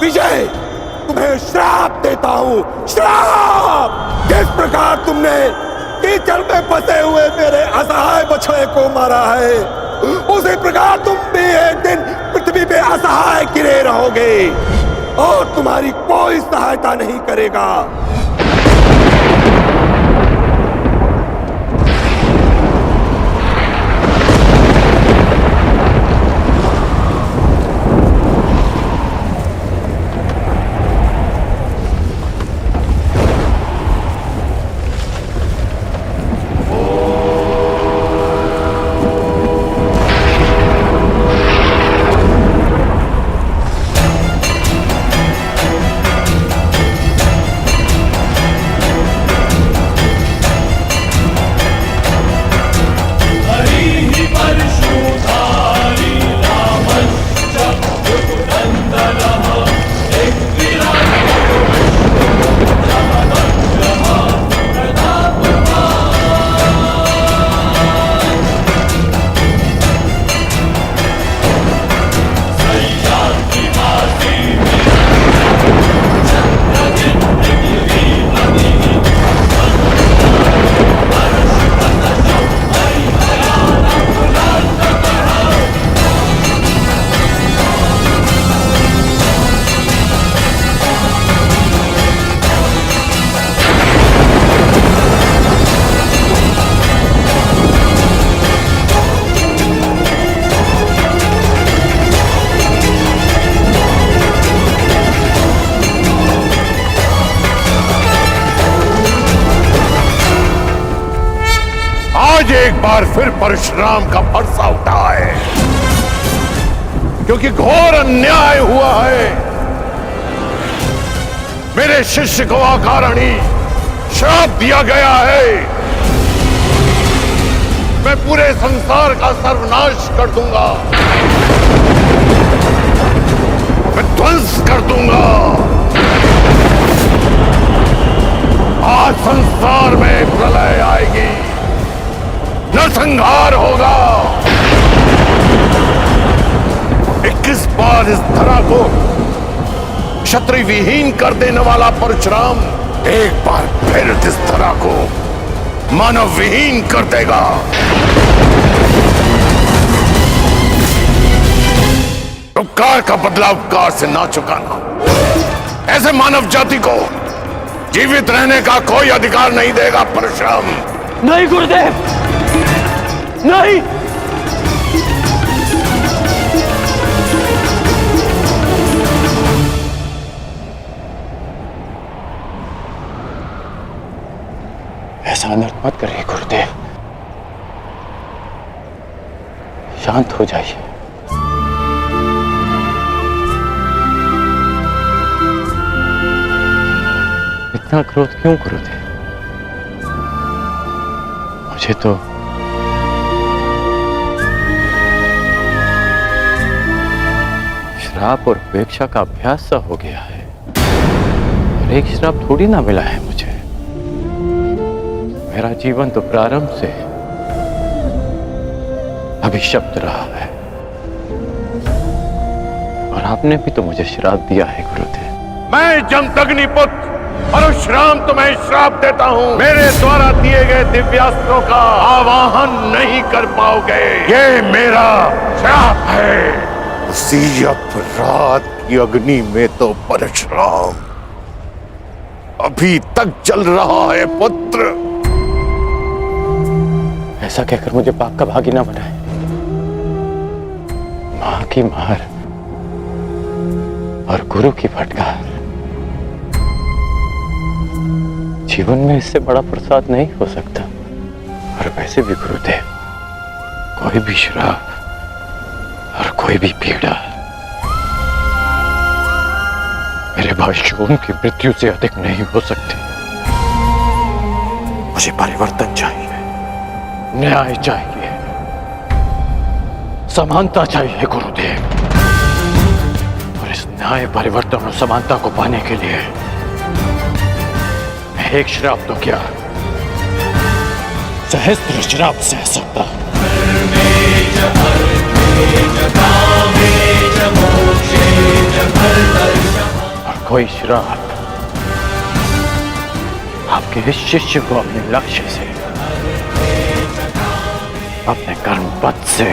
विजय, तुम्हें श्राप देता हूं, श्राप। जिस प्रकार तुमने कीचड़ में फंसे हुए मेरे असहाय बछड़े को मारा है, उसी प्रकार तुम भी एक दिन पृथ्वी पे असहाय गिरे रहोगे और तुम्हारी कोई सहायता नहीं करेगा। आज एक बार फिर परशुराम का फरसा उठा है, क्योंकि घोर अन्याय हुआ है। मेरे शिष्य को अकारणी श्राप दिया गया है। मैं पूरे संसार का सर्वनाश कर दूंगा, मैं ध्वंस कर दूंगा। आज संसार में प्रलय आएगी, नरसंहार होगा। 21 बार इस धरा को क्षत्रिय विहीन कर देने वाला परशुराम एक बार फिर इस धरा को मानव विहीन कर देगा। उपकार का बदला उपकार से ना चुकाना ऐसे मानव जाति को जीवित रहने का कोई अधिकार नहीं देगा परशुराम। नहीं गुरुदेव, नहीं। ऐसा अनर्थ मत करिए गुरुदेव, शांत हो जाइए। इतना क्रोध क्यों गुरुदेव? मुझे तो श्राप और उपेक्षा का अभ्यास सा हो गया है, और एक श्राप थोड़ी ना मिला है मुझे। मेरा जीवन तो प्रारंभ से अभिशप्त रहा है, और आपने भी तो मुझे श्राप दिया है गुरुदेव। मैं जमदग्नि पुत्र परशुराम तुम्हें श्राप देता हूँ। मेरे द्वारा दिए गए दिव्यास्त्रों का आवाहन नहीं कर पाओगे, ये मेरा श्राप है। उसी अपराध की अग्नि में तो परशुराम अभी तक जल रहा है पुत्र। ऐसा कहकर मुझे पाप का भागी ना बनाए। मां की मार और गुरु की फटकार, जीवन में इससे बड़ा प्रसाद नहीं हो सकता। और वैसे भी गुरुदेव, कोई भी श्राप और कोई भी पीड़ा मेरे भाइयों की मृत्यु से अधिक नहीं हो सकती। मुझे परिवर्तन चाहिए, न्याय चाहिए, समानता चाहिए गुरुदेव। और इस न्याय, परिवर्तन और समानता को पाने के लिए मैं एक श्राप तो क्या, सहस्त्र श्राप सह सकता। और कोई श्राप आपके इस शिष्य को अपने लक्ष्य से, अपने कर्म पथ से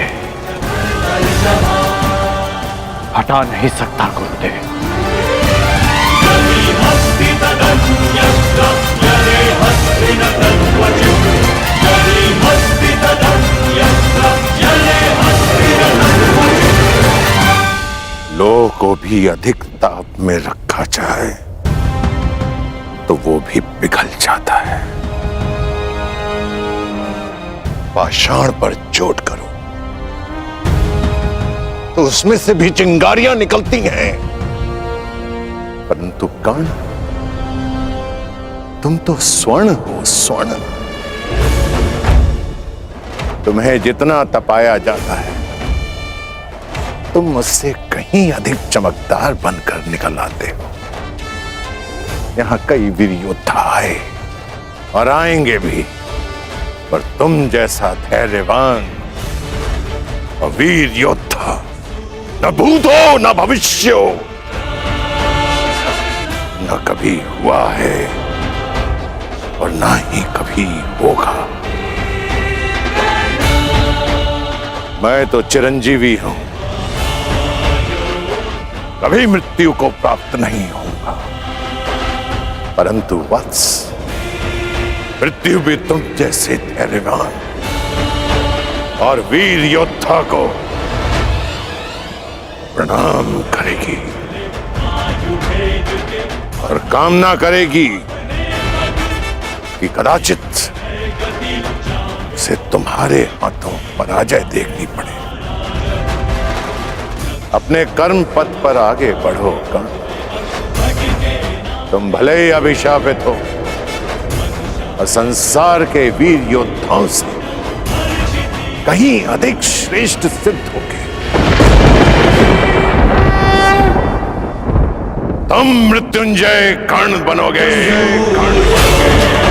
हटा नहीं सकता गुरुदेव। लोह को भी अधिक ताप में रखा जाए तो वो भी पिघल जाता है। पाषाण पर चोट करो तो उसमें से भी चिंगारियां निकलती हैं, परंतु कर्ण, तुम तो स्वर्ण हो, स्वर्ण। तुम्हें जितना तपाया जाता है तुम मुझसे कहीं अधिक चमकदार बनकर निकल आते हो। यहां कई वीर योद्धा आए और आएंगे भी, पर तुम जैसा धैर्यवान और वीर योद्धा न भूत हो न भविष्य हो, न कभी हुआ है और ना ही कभी होगा। मैं तो चिरंजीवी हूं, कभी मृत्यु को प्राप्त नहीं होगा, परंतु वत्स, मृत्यु भी तुम जैसे धैर्यवान और वीर योद्धा को प्रणाम करेगी और कामना करेगी कि कदाचित उसे तुम्हारे हाथों पराजय देखनी पड़े। अपने कर्म पथ पर आगे बढ़ो कर्ण। तुम भले ही अभिशापित हो और संसार के वीर योद्धाओं से कहीं अधिक श्रेष्ठ सिद्ध होगे। तुम मृत्युंजय कर्ण बनोगे, कर्ण बनोगे।